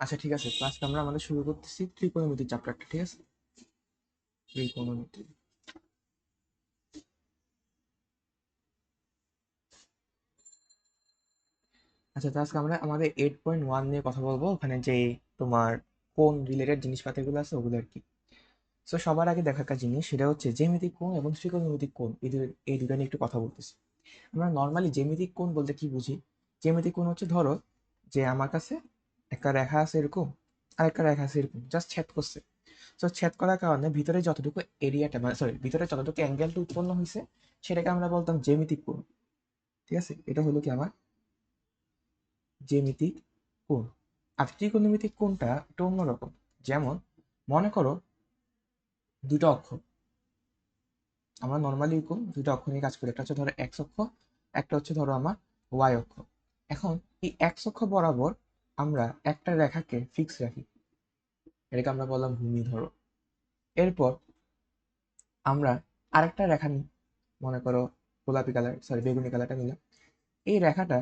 আচ্ছা ঠিক আছে, তো আজকে আমরা আমাদের শুরু করতেছি ত্রিকোণমিতির চ্যাপ্টারটা। ঠিক আছে, ত্রিকোণমিতি। আচ্ছা, তো আজকে আমরা আমাদের 8.1 নিয়ে কথা বলবো, ওখানে যে তোমার কোণ রিলেটেড জিনিসপাতিগুলো আছে ওগুলো আর কি। সো সবার আগে দেখা একটা জিনিস, সেটা হচ্ছে জ্যামিতিক কোণ এবং ত্রিকোণমিতিক কোণ, এই দুটো নিয়ে একটু কথা বলতেছি। আমরা নর্মালি জ্যামিতিক কোণ বলতে কি বুঝি? জ্যামিতিক কোণ হচ্ছে, ধরো যে আমার কাছে একটা রেখা আছে এরকম, আর একটা রেখা আছে এরকম, জাস্ট ছেদ করছে। তো ছেদ করার কারণে ভিতরে যতটুকু এরিয়াটা, মানে সরি, ভিতরে যতটুকু অ্যাঙ্গেলটা উৎপন্ন হয়েছে সেটাকে আমরা বলতাম জ্যামিতিক কোণ। ঠিক আছে, এটা হলো কি আমার জ্যামিতিক কোণ। আর ত্রিকোণমিতিক কোণটা একটু অন্যরকম। যেমন মনে করো দুটো অক্ষ, আমরা নর্মালি কোণ দুটো অক্ষ নিয়ে কাজ করি, একটা হচ্ছে ধরো এক্স অক্ষ, একটা হচ্ছে ধরো আমার ওয়াই অক্ষ। এখন এই এক্স অক্ষ বরাবর আমরা একটা রেখাকে ফিক্স রাখি, এটাকে আমরা বললাম ভূমি ধরো। এরপর আমরা আরেকটা রেখা নিই, মনে করো গোলাপি কালার, সরি বেগুনি কালারটা নিলাম। এই রেখাটা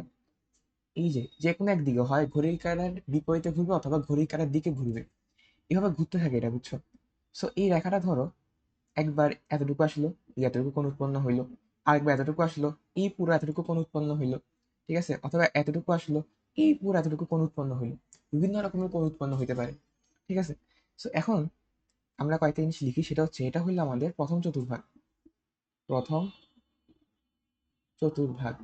এই যে যে কোনো একদিকে হয় ঘড়ির কাঁটার বিপরীতে ঘুরবে অথবা ঘড়ির কাঁটার দিকে ঘুরবে, এভাবে ঘুরতে থাকে এটা, বুঝছো? সো এই রেখাটা ধরো একবার এতটুকু আসলো, এই এতটুকু কোণ উৎপন্ন হইলো, আরেকবার এতটুকু আসলো, এই পুরো এতটুকু কোণ উৎপন্ন হইলো। ঠিক আছে, অথবা এতটুকু আসলো, এই পুরো এতটুকু কোণ উৎপন্ন হইলো। বিভিন্ন রকমের কোণ উৎপন্ন হইতে পারে। ঠিক আছে, সো এখন আমরা কয়েকটা জিনিস লিখি, সেটা হচ্ছে এটা হইলো আমাদের প্রথম চতুর্ভাগ। প্রথম চতুর্ভাগ।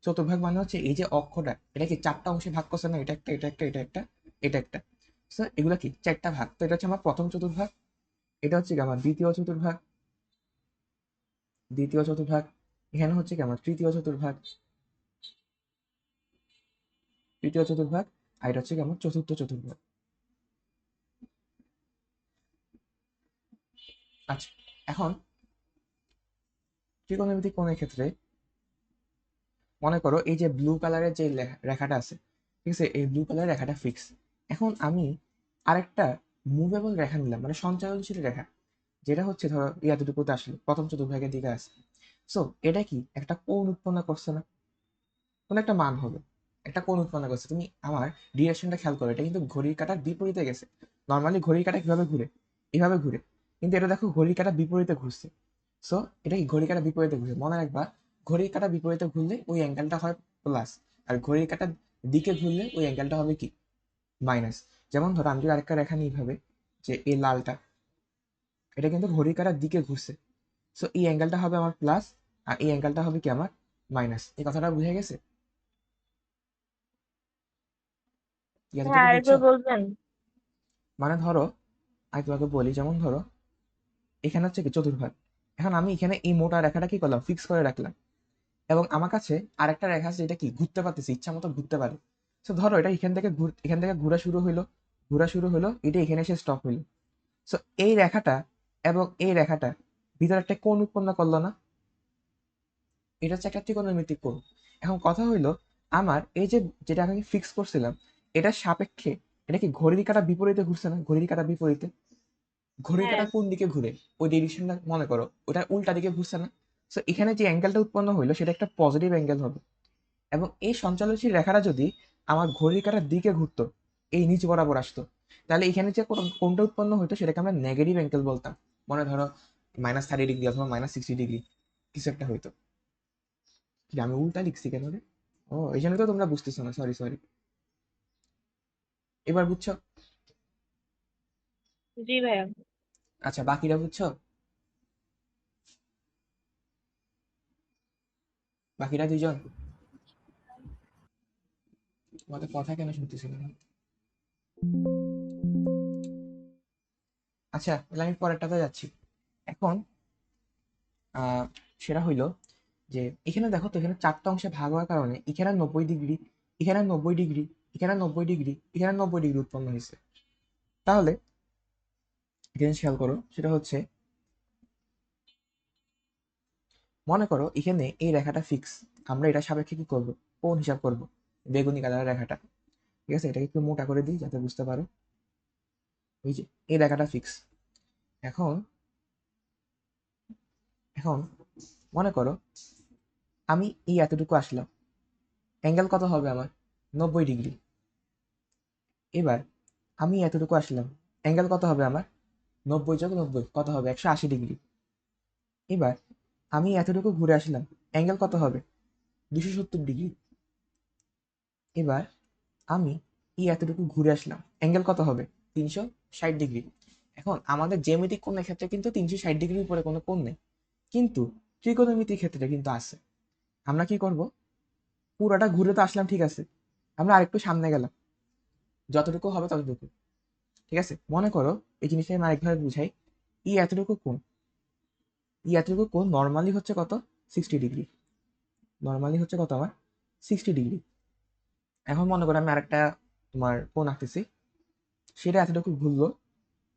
চতুর্ভাগ মানে হচ্ছে এই যে অক্ষটা, এটা কি চারটা অংশে ভাগ করছে না? এটা একটা, এটা একটা, এটা একটা, এটা একটা। স্যার এগুলো কি চারটা ভাগ, তো এটা হচ্ছে আমার প্রথম চতুর্ভাগ। এটা হচ্ছে কি আমার দ্বিতীয় চতুর্ভাগ, দ্বিতীয় চতুর্ভাগ। এখানে হচ্ছে কি আমার তৃতীয় চতুর্ভাগ, তৃতীয় চতুর্ভাগ। আর এটা হচ্ছে কি আমার চতুর্থ চতুর্ভাগ। আচ্ছা, এখন ত্রিকোণমিতিক কোণের ক্ষেত্রে মনে করো এই যে ব্লু কালারের যে রেখাটা আছে, ঠিক আছে, এই ব্লু কালারের রেখাটা ফিক্স। এখন আমি আরেকটা মুভেবল রেখা নিলাম, মানে সঞ্চালনশীল রেখা, যেটা হচ্ছে ধরো এতটুকুতে আসলো, প্রথম চতুর্ভাগের দিকে আসে। সো এটা কি একটা কোণ উৎপন্ন করছে না? কোন একটা মান হবে, একটা কোণ উৎপন্ন করছে। তুমি আমার ডিরেকশনটা খেয়াল করো, এটা কিন্তু ঘড়ির কাঁটার বিপরীতে গেছে। নর্মালি ঘড়ির কাঁটা কিভাবে ঘুরে? এইভাবে ঘুরে। কিন্তু এটা দেখো ঘড়ির কাঁটা বিপরীতে ঘুরছে। সো এটা কি ঘড়ির কাঁটা বিপরীতে ঘুরে? মনে রাখবা, ঘড়ির কাঁটা বিপরীতে ঘুরলে ওই অ্যাঙ্গেলটা হয় প্লাস, আর ঘড়ির কাঁটার দিকে ঘুরলে ওই অ্যাঙ্গেলটা হবে কি মাইনাস। যেমন ধরো আমি যদি আরেকটা রেখা নিই এইভাবে, যে এই লালটা, এটা কিন্তু ঘড়ির কাঁটার দিকে ঘুরছে। সো এই অ্যাঙ্গেলটা হবে আমার প্লাস, আর এই অ্যাঙ্গেলটা হবে কি আমার মাইনাস। এই কথাটা বুঝে গেছে? হ্যাঁ, এতটুকু বুঝছো? আরেকবার বলবেন? মানে ধরো আমি তোমাকে বলি, যেমন ধরো এখানে হচ্ছে কি চতুর্ভাগ। এখন আমি এখানে এই মোটা রেখাটা কি করলাম, ফিক্স করে রাখলাম। এবং আমার কাছে আরেকটা রেখা আছে যেটা কি ঘুরতে পারতেছে, ইচ্ছা মতো ঘুরতে পারে। তো ধরো এটা এখান থেকে ঘোরা শুরু হইলো, ঘোরা শুরু হলো, এটা এখানে এসে স্টপ হইলো। সো এই রেখাটা এবং এই রেখাটা ভিতরে একটা কোণ উৎপন্ন করলো না? এটা হচ্ছে একটা ত্রিকোণমিতিক কোণ। এখন কথা হইলো, আমার এই যে যেটা আমি ফিক্স করছিলাম, এটার সাপেক্ষে এটা কি ঘড়ির কাঁটা বিপরীতে ঘুরছে না? ঘড়ির কাঁটা বিপরীতে ঘড়ির হ্যাঁ। কাঁটা কোন দিকে ঘুরে? ওই ডিরেকশনটা মনে করো, ওটা উল্টা দিকে ঘুরছে না? সো এখানে যে অ্যাঙ্গেলটা উৎপন্ন হইলো সেটা একটা পজিটিভ অ্যাঙ্গেল হবে। এবং এই সঞ্চালনশীল রেখাটা যদি আমার ঘড়ির কাঁটার দিকে ঘুরতো, এই নিচ বরাবর আসতো, তাহলে এখানে যে কোনটা উৎপন্ন হইতো সেটাকে আমরা নেগেটিভ অ্যাঙ্গেল বলতাম। মনে ধরো -30 ডিগ্রি অথবা -60 ডিগ্রি কিছু একটা হইতো। কি আমি উল্টা লিখছি কেন রে? ও, এই জন্য তো তোমরা বুঝতেছো না, সরি সরি। এবার বুঝছো? জি ভাইয়া। আচ্ছা, বাকিরা বুঝছো? বাকিরা দুইজন তোমাদের কথা কেন শুনতেছিল না? আচ্ছা, তাহলে আমি পরেরটাতে যাচ্ছি। এখন আহ সেটা হইলো যে এখানে দেখো তো, এখানে চারটা অংশে ভাগ হওয়ার কারণে এখানে 90 ডিগ্রি, এখানে 90 ডিগ্রি, এখানে 90 ডিগ্রি, এখানে 90 ডিগ্রি উৎপন্ন হয়েছে। তাহলে এখানে খেয়াল করো, সেটা হচ্ছে মনে করো এখানে এই রেখাটা ফিক্স, আমরা এটা সাপেক্ষে কি করবো, কোণ হিসাব করব, বেগুনি কালারের রেখাটা। ঠিক আছে, এটাকে একটু মোটা করে দিই যাতে বুঝতে পারো। এই যে এই রেখাটা ফিক্স। এখন এখন মনে করো আমি এই এতটুকু আসলাম, অ্যাঙ্গেল কত হবে আমার? 90 ডিগ্রি। এবার আমি এতটুকু আসলাম, অ্যাঙ্গেল কত হবে আমার? 90 যোগ 90 কত হবে? 180 ডিগ্রি। এবার আমি এতটুকু ঘুরে আসলাম, অ্যাঙ্গেল কত হবে? 270 ডিগ্রি। এবার আমি এতটুকু ঘুরে আসলাম, অ্যাঙ্গেল কত হবে? 360 ডিগ্রি। এখন আমাদের জ্যামিতিক কোণের ক্ষেত্রে কিন্তু 360 ডিগ্রির উপরে কোনো কোণ নেই, কিন্তু ত্রিকোণমিতির ক্ষেত্রে কিন্তু আছে। আমরা কি করব? পুরোটা ঘুরে তো আসলাম, ঠিক আছে, আমরা আরেকটু সামনে গেলাম, যতটুকু হবে ততটুকু। ঠিক আছে, মনে করো এই জিনিসটা আমি আরেকভাবে বুঝাই। এতটুকু কোণ, এতটুকু কোণ নর্মালি হচ্ছে কত? 60 ডিগ্রি। নর্মালি হচ্ছে কত আমার? 60 ডিগ্রি। এখন মনে করো আমি আরেকটা তোমার কোণ আঁকতেছি, সেটা এতটুকু ঘুরলো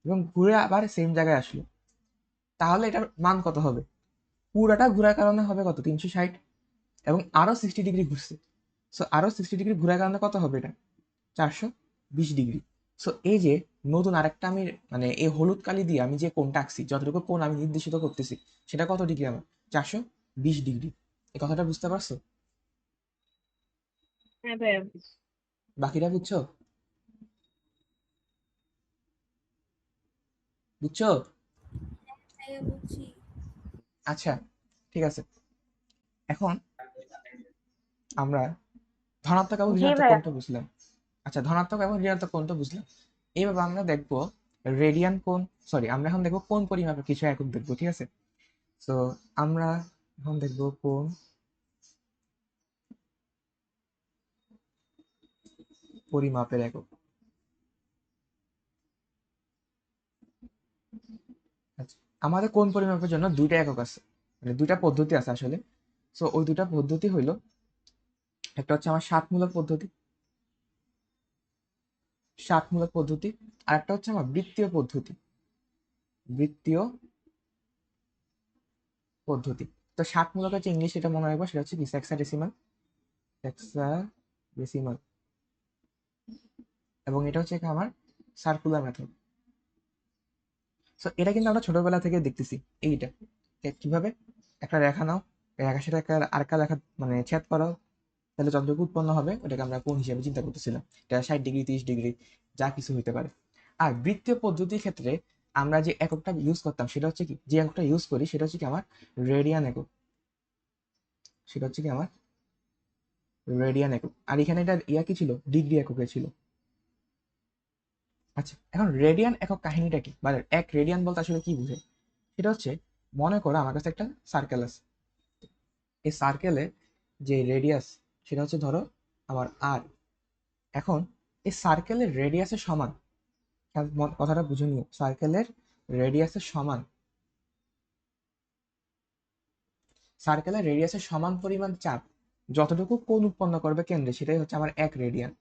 এবং ঘুরে আবার সেম জায়গায় আসলো। তাহলে এটার মান কত হবে? পুরাটা ঘোরার কারণে হবে কত? 360, এবং আরো 60 ডিগ্রি ঘুরছে। সো আরো 60 ডিগ্রি ঘোরার কারণে কত হবে এটা? 420 ডিগ্রি। সো এই যে নতুন আরেকটা আমি, মানে এই হলুদ কালি দিয়ে আমি যে কোণটা আঁকছি, যতটুকু কোণ আমি নির্দেশিত করতেছি, সেটা কত ডিগ্রি আমার? 420 ডিগ্রি। এই কথাটা বুঝতে পারছো? হ্যাঁ ভাইয়া। বাকিটা বুঝছো? বুঝছো? ভাইয়া বুঝছি। আচ্ছা, ঠিক আছে। এখন আমরা ধনাত্মক এবং জি ঋণাত্মক ভাইয়া। কোণটা বুঝলাম। আচ্ছা, ধনাত্মক এবং ঋণাত্মক কোণটা বুঝলাম। এইভাবে আমরা দেখবো রেডিয়ান কোণ, সরি, আমরা এখন দেখবো কোণ পরিমাপের কিছু একক দেখবো, ঠিক আছে? তো আমরা এখন দেখবো কোণ পরিমাপের একক। আচ্ছা, আমাদের কোণ পরিমাপের জন্য দুইটা একক আছে, মানে দুইটা পদ্ধতি আছে আসলে। সো ওই দুইটা পদ্ধতি হইলো, একটা হচ্ছে আমার ষাটমূলক পদ্ধতি, ষাটমূলক পদ্ধতি, আর একটা হচ্ছে আমার বৃত্তীয় পদ্ধতি, বৃত্তীয় পদ্ধতি। তো ষাটমূলক হচ্ছে ইংলিশ, এটা মনে রাখবো, সেটা হচ্ছে কি? Hexadecimal, hexadecimal. এবং এটা হচ্ছে আমার সার্কুলার মেথড। সো এটা কিন্তু আমরা ছোটবেলা থেকে দেখতেছি। এইটা কিভাবে? একটা রেখা নাও, এই রেখার সাথে একটা আরেকটা রেখা মানে ছেদ করাও, তাহলে যতটুকু উৎপন্ন হবে ওটাকে আমরা কোণ হিসেবে চিন্তা করতেছিলাম। এটা 60 ডিগ্রি, 30 ডিগ্রি, যা কিছু হইতে পারে। আর বৃত্তীয় পদ্ধতির ক্ষেত্রে আমরা যে এককটা ইউজ করতাম, সেটা হচ্ছে কি? যে এককটা ইউজ করি সেটা হচ্ছে কি আমার রেডিয়ান একক। সেটা হচ্ছে কি আমার রেডিয়ান একক। আর এখানে এটা কি ছিল? ডিগ্রি এককে ছিল। আচ্ছা, এখন রেডিয়ান একক কাহিনীটা কি, মানে এক রেডিয়ান বলতে আসলে কি বুঝে? সেটা হচ্ছে, মনে করো আমার কাছে একটা সার্কেল আছে, এই সার্কেলে যে রেডিয়াস, সেটা হচ্ছে ধরো আমার আর। এখন এই সার্কেলের রেডিয়াসের সমান, কথাটা বুঝে নিও, সার্কেলের রেডিয়াসের সমান, সার্কেলের রেডিয়াসের সমান পরিমাণ চাপ যতটুকু কোণ উৎপন্ন করবে কেন্দ্রে, সেটাই হচ্ছে আমার এক রেডিয়ান।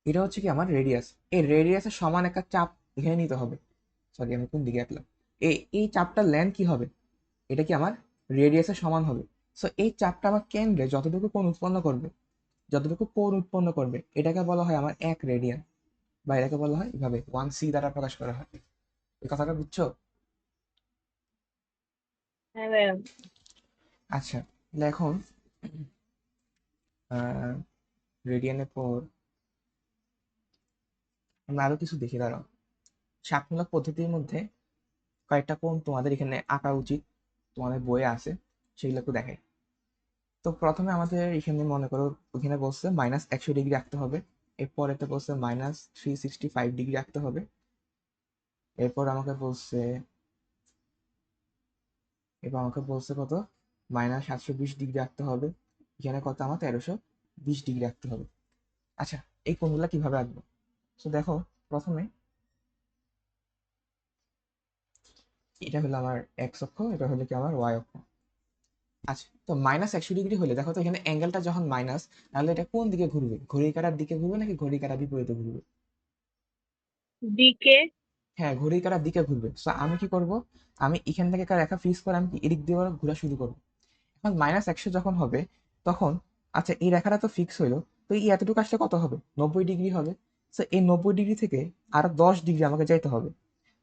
এটা হচ্ছে কি আমার রেডিয়াস। এই রেডিয়াসের সমান একটা চাপ এখানে নিতে হবে। সরি, আমি কোন দিকে আঁকলাম? এই চাপটার লেন্থ কি হবে? এটা কি আমার রেডিয়াসের সমান হবে। সো এই চাপটা আমার কেন্দ্রে যতটুকু কোণ উৎপন্ন করবে, যতটুকু কোণ উৎপন্ন করবে, এটাকে বলা হয় আমার এক রেডিয়ান, বা এটাকে বলা হয় এভাবে 1c দ্বারা প্রকাশ করা হয়। এই কথাটা বুঝছো? হ্যাঁ ভাইয়া। আচ্ছা, তাহলে এখন রেডিয়ানের পর আমরা আরো কিছু দেখি, দাঁড়াও। ষাটমূলক পদ্ধতির মধ্যে কয়েকটা কোণ তোমাদের এখানে আঁকা উচিত, তোমাদের বইয়ে আছে, সেগুলো একটু দেখাই। তো প্রথমে আমাদের এখানে মনে করো, ওখানে বলছে -100 ডিগ্রি রাখতে হবে। এরপর এটা বলছে -365 ডিগ্রি রাখতে হবে। এরপর আমাকে বলছে, কত? -720 ডিগ্রি রাখতে হবে। এখানে কত আমার? 1320 ডিগ্রি রাখতে হবে। আচ্ছা, এই কোণগুলা কিভাবে আঁকবো? তো দেখো, প্রথমে এটা হলো আমার এক্স অক্ষ, এটা হলো কি আমার ওয়াই অক্ষ। আচ্ছা, তো -100 ডিগ্রি হলে দেখো তো এখানে অ্যাঙ্গেলটা যখন মাইনাস, তাহলে এটা কোন দিকে ঘুরবে? ঘড়ির কাঁটার দিকে ঘুরবে নাকি ঘড়ির কাঁটার বিপরীতে ঘুরবে? দিকে। হ্যাঁ, ঘড়ির কাঁটার দিকে ঘুরবে। সো আমি কি করব? আমি এখান থেকে একটা রেখা ফিক্স করে আমি কি এদিক দিয়ে আবার ঘোরা শুরু করবো। এখন -100 যখন হবে, তখন আচ্ছা এই রেখাটা তো ফিক্স হইলো, তো এই এতটুকু আসলে কত হবে? 90 ডিগ্রি হবে। সো এই 90 ডিগ্রি থেকে আরো 10 ডিগ্রি আমাকে যাইতে হবে।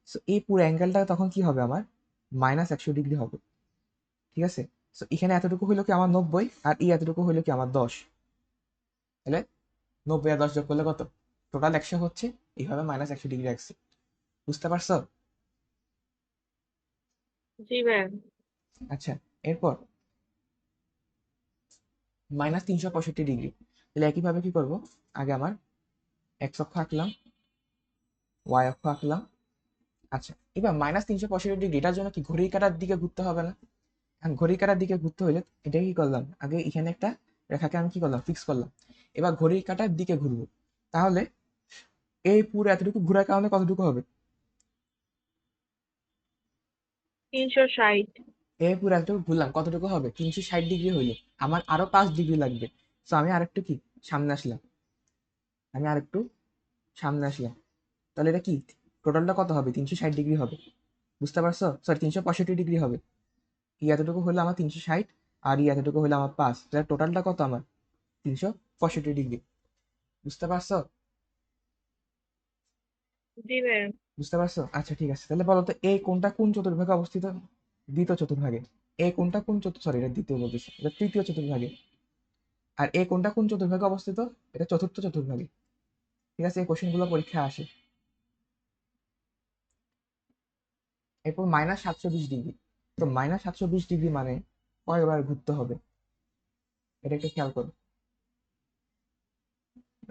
সো এই পুরো অ্যাঙ্গেলটা তখন কি হবে আমার? -100 ডিগ্রি হবে। ঠিক আছে, সো এখানে এতটুকু হইলো কি আমার 90, আর এই এতটুকু হইলো কি আমার 10। তাহলে 90 আর 10 যোগ করলে কত? টোটাল 100 হচ্ছে। এইভাবে -100 ডিগ্রি রাখছি। বুঝতে পারছো? জি ভাইয়া। আচ্ছা, এরপর -365 ডিগ্রি। তাহলে একইভাবে কি করব? আগে আমার এক্স অক্ষ আঁকলাম, ওয়াই অক্ষ আঁকলাম। আচ্ছা, এবার -365 ডিগ্রি, এটার জন্য কি ঘড়ির কাঁটার দিকে ঘুরতে হবে না? এখন ঘড়ির কাঁটার দিকে ঘুরতে হইলে এটা কি করলাম, আগে এখানে একটা রেখাকে আমি কি করলাম, ফিক্স করলাম। এবার ঘড়ির কাঁটার দিকে ঘুরবো। তাহলে এই পুরো এতটুকু ঘোরার কারণে কতটুকু হবে? 360। এই পুরো এতটুকু ঘুরলাম, কতটুকু হবে? 360 ডিগ্রি হইলো। আমার আরো 5 ডিগ্রি লাগবে। তো আমি আরেকটু কি সামনে আসলাম, আমি আরেকটু সামনে আসলাম। তাহলে এটা কি টোটালটা কত হবে? 360 ডিগ্রি হবে। বুঝতে পারছো? সরি, 365 ডিগ্রি হবে। ই এতটুকু হলো আমার 360, আর ই এতটুকু হলো আমার 5। তাহলে টোটালটা কত আমার? 365 ডিগ্রি। বুঝতে পারছো? জি ভাইয়া। বুঝতে পারছো? আচ্ছা ঠিক আছে, তাহলে বলো তো এই কোণটা কোন চতুর্ভাগে অবস্থিত? দ্বিতীয় চতুর্ভাগে। এই কোণটা কোন সরি, এটা দ্বিতীয় বলতেছি, এটা তৃতীয় চতুর্ভাগে। আর এই কোণটা কোন চতুর্ভাগে অবস্থিত? এটা চতুর্থ চতুর্ভাগে। ঠিক আছে, এই কোশ্চেনগুলো পরীক্ষায় আসে। এরপর -720 ডিগ্রি। তো -720 ডিগ্রি মানে কয়বার ঘুরতে হবে? এটা একটু খেয়াল করো।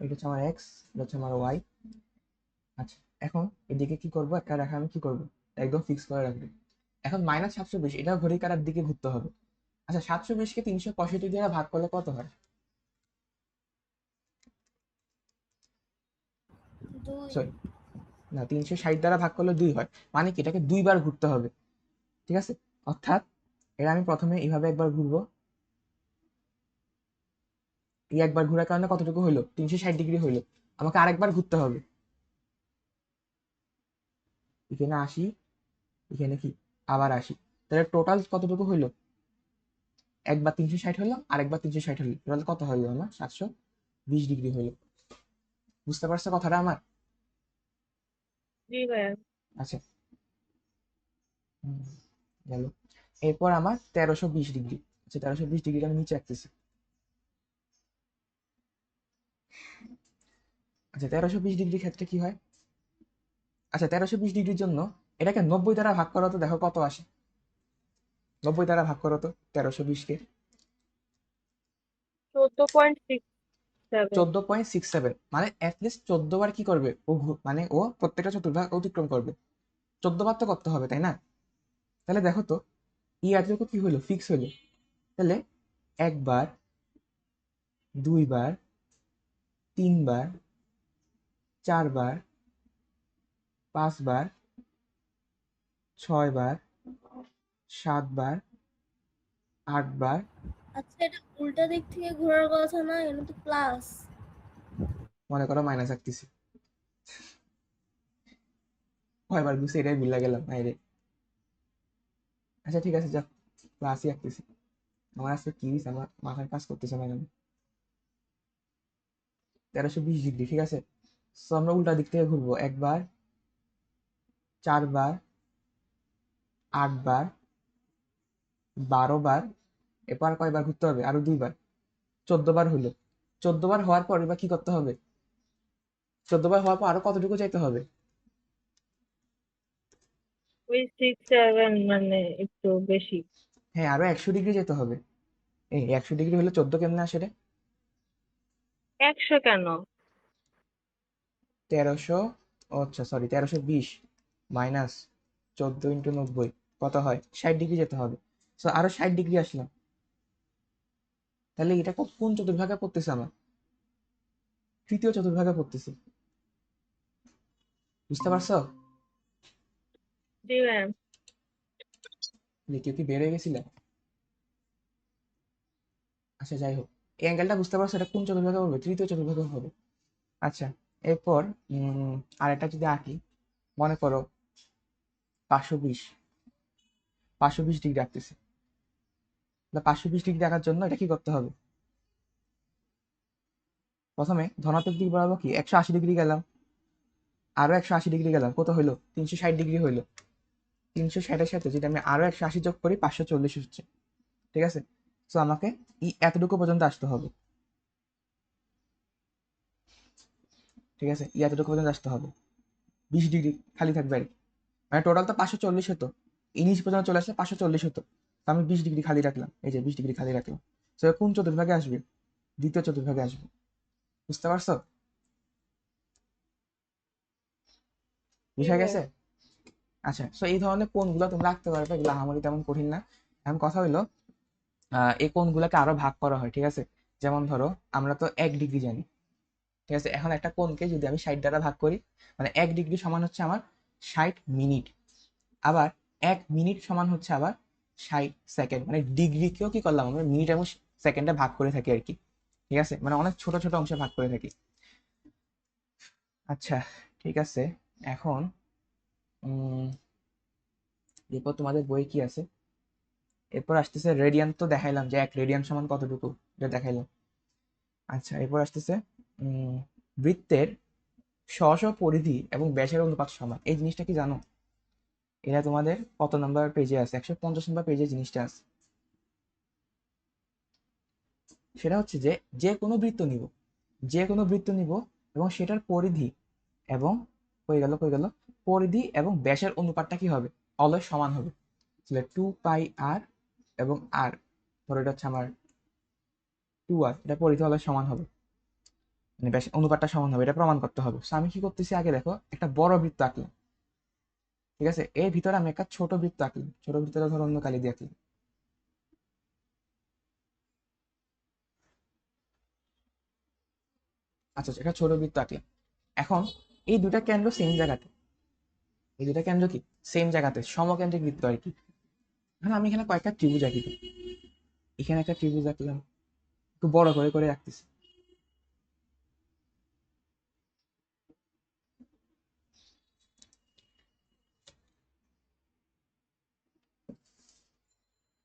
এটা হচ্ছে আমার এক্স, এটা হচ্ছে আমার ওয়াই। আচ্ছা, এখন এদিকে কি করবো, একটা রেখা আমি কি করবো, একদম ফিক্স করে রাখবো। এখন -720, এটা ঘড়ির কাঁটার দিকে ঘুরতে হবে। আচ্ছা, 720কে 365 দিয়ে ভাগ করলে কত হয়? 2। সরি, না, 360 দ্বারা ভাগ করলে 2 হয়। মানে কি, এটাকে 2বার ঘুরতে হবে। ঠিক আছে, অর্থাৎ এটা আমি প্রথমে এইভাবে একবার ঘুরবো। এই একবার ঘোরার কারণে কতটুকু হইলো? 360 ডিগ্রি হইলো। আমাকে আরেকবার ঘুরতে হবে। এখানে আসি, এখানে কি আবার আসি। তাহলে টোটাল কতটুকু হইলো? একবার 360 হলো, আরেকবার 360 হলো, টোটাল কত হইলো আমার? 720 ডিগ্রি হইলো। বুঝতে পারছো কথাটা আমার? জি ভাইয়া। আচ্ছা, হুম, গেল। এরপর আমার 1320 ডিগ্রি। আচ্ছা, 1320 ডিগ্রি আমি নিচে রাখতেছি। আচ্ছা, 1320 ডিগ্রির ক্ষেত্রে কি হয়? আচ্ছা, 1320 ডিগ্রির জন্য এটাকে 90 দ্বারা ভাগ করো তো, দেখো কত আসে। 90 দ্বারা ভাগ করো তো 1320-কে। 14.67। 14.67, মানে অ্যাটলিস্ট 14 বার কি করবে ও, মানে ও প্রত্যেকটা চতুর্ভাগ অতিক্রম করবে। 14 বার তো করতে হবে, তাই না? তাহলে দেখো তো, ই এতটুকু কি হলো, ফিক্স হলো। তাহলে একবার, দুইবার, তিনবার, চারবার, 5 বার, 6 বার, 7 বার, 8 বার। আচ্ছা, এটা উল্টা দিক থেকে ঘোরার কথা না, এটা তো প্লাস। মনে করো মাইনাস রাখতেছি। 6বার ঘুরছে এটাই ভুলে গেলাম, বাইরে। আচ্ছা ঠিক আছে, যা, ক্লাসই রাখতেছি। আমার আজকে কি হয়েছে, আমার মাথায় কাজ করতেছে না কেন। 1320 ডিগ্রি, ঠিক আছে। তো আমরা উল্টা দিক থেকে ঘুরবো। একবার, 4 বার, 8 বার, 12 বার। এরপর আর কয়বার ঘুরতে হবে? আরো 2 বার। 14 বার হলো। 14 বার হওয়ার পর এবার কি করতে হবে? 14 বার হওয়ার পর আরো কতটুকু চাইতে হবে? ওই 6-7 মানে একটু বেশি। হ্যাঁ, আরো 100 ডিগ্রি যেতে হবে। এই 100 ডিগ্রি হলে 14 কেমনে আসে রে? 100 কেন? 1300, আচ্ছা সরি, 1320 মাইনাস 14 × 90 কত হয়? 60 ডিগ্রি যেতে হবে। তো আরো 60 ডিগ্রি আসলাম। তাহলে এটা কোন চতুর্ভাগে পড়তেছে আমার? তৃতীয় চতুর্ভাগে পড়তেছে। বুঝতে পারছো? জি ভাইয়া। যে কেউ কি বের হয়ে গেছিল? আচ্ছা যাই হোক, এই অ্যাঙ্গেলটা বুঝতে পারছো, এটা কোন চতুর্ভাগে হবে? তৃতীয় চতুর্ভাগে হবে। আচ্ছা, এরপর আরেকটা যদি আঁকি, মনে করো 520, 520 ডিগ্রি আঁকতেছি। 520 ডিগ্রি আঁকার জন্য এটা কি করতে হবে? প্রথমে ধনাত্মক দিক বরাবর কি 180 ডিগ্রি গেলাম, আরো 180 ডিগ্রি গেলাম, কত হইলো? 360 ডিগ্রি হইলো। 360-এর সাথে যদি আমি আরো 180 যোগ করি 540 হচ্ছে, ঠিক আছে? সো আমাকে এতটুকু পর্যন্ত আসতে হবে, ঠিক আছে? এতটুকু পর্যন্ত আসতে হবে, 20 ডিগ্রি খালি থাকবে আর কি। মানে টোটাল তো 540 হতো, ইনিশ পর্যন্ত চলে আসলে 540 হতো, তো আমি 20 ডিগ্রি খালি রাখলাম, এই যে 20 ডিগ্রি খালি রাখলাম। তো কোন চতুর্ভাগে আসবে? দ্বিতীয় চতুর্ভাগে আসবে, বুঝতে পারছো? জি বুঝা ভাইয়া। গেছে? আচ্ছা, সো এই ধরনের কোণগুলো তোমরা আঁকতে পারবে, এগুলো আমারই তেমন কঠিন না। এখন কথা হইলো এই কোণগুলোকে আরো ভাগ করা হয়, ঠিক আছে? যেমন ধরো আমরা তো 1 ডিগ্রি জানি, ঠিক আছে? এখন একটা কোণকে যদি আমি 60 দ্বারা ভাগ করি, মানে 1 ডিগ্রি সমান হচ্ছে আমার 60 মিনিট, আবার 1 মিনিট সমান হচ্ছে আবার 60 সেকেন্ড। মানে ডিগ্রিকেও কি করলাম আমরা মিনিট এবং সেকেন্ডে ভাগ করে থাকি আর কি, ঠিক আছে? মানে অনেক ছোট ছোট অংশে ভাগ করে থাকি। আচ্ছা, ঠিক আছে। এখন এরপর তোমাদের বই কি আছে? এরপর আসতেছে রেডিয়ান, তো দেখাইলাম যে 1 রেডিয়ান সমান কতটুকু, এটা দেখাইলাম। আচ্ছা, এরপর আসতেছে বৃত্তের স্ব পরিধি এবং ব্যাসের অনুপাত সমান, এই জিনিসটা কি জানো? এটা তোমাদের কত নাম্বার পেজে আছে? 150 নাম্বার পেজে জিনিসটা আছে। সেটা হচ্ছে যে যে কোনো বৃত্ত নিব, যে কোনো বৃত্ত নিব এবং সেটার পরিধি এবং কই গেল পরিধি এবং ব্যাসের অনুপাতটা কি হবে? অলয় সমান হবে। তাহলে 2πr এবং আর, ধরো এটা হচ্ছে আমার 2r, এটা পরিধি অলয় সমান হবে, মানে ব্যাস অনুপাতটা সমান হবে, এটা প্রমাণ করতে হবে। তো আমি কি করতেছি, আগে দেখো একটা বড় বৃত্ত আঁকলাম, ঠিক আছে? এর ভিতরে আমি একটা ছোট বৃত্ত আঁকলাম, ছোট বৃত্তটা ধরো অন্য কালি দিয়ে আঁকলাম। আচ্ছা আচ্ছা, একটা ছোট বৃত্ত আঁকলাম। এখন এই দুটা কেন্দ্র সেম জায়গাতে, এই দুটা কেন্দ্র কি সেম জায়গাতে, সমকেন্দ্রিক বৃত্ত আর কি। এখন আমি এখানে কয়েকটা ত্রিভুজ আঁকি দিই। এখানে একটা ত্রিভুজ আঁকলাম, একটু বড় করে করে রাখতেছি।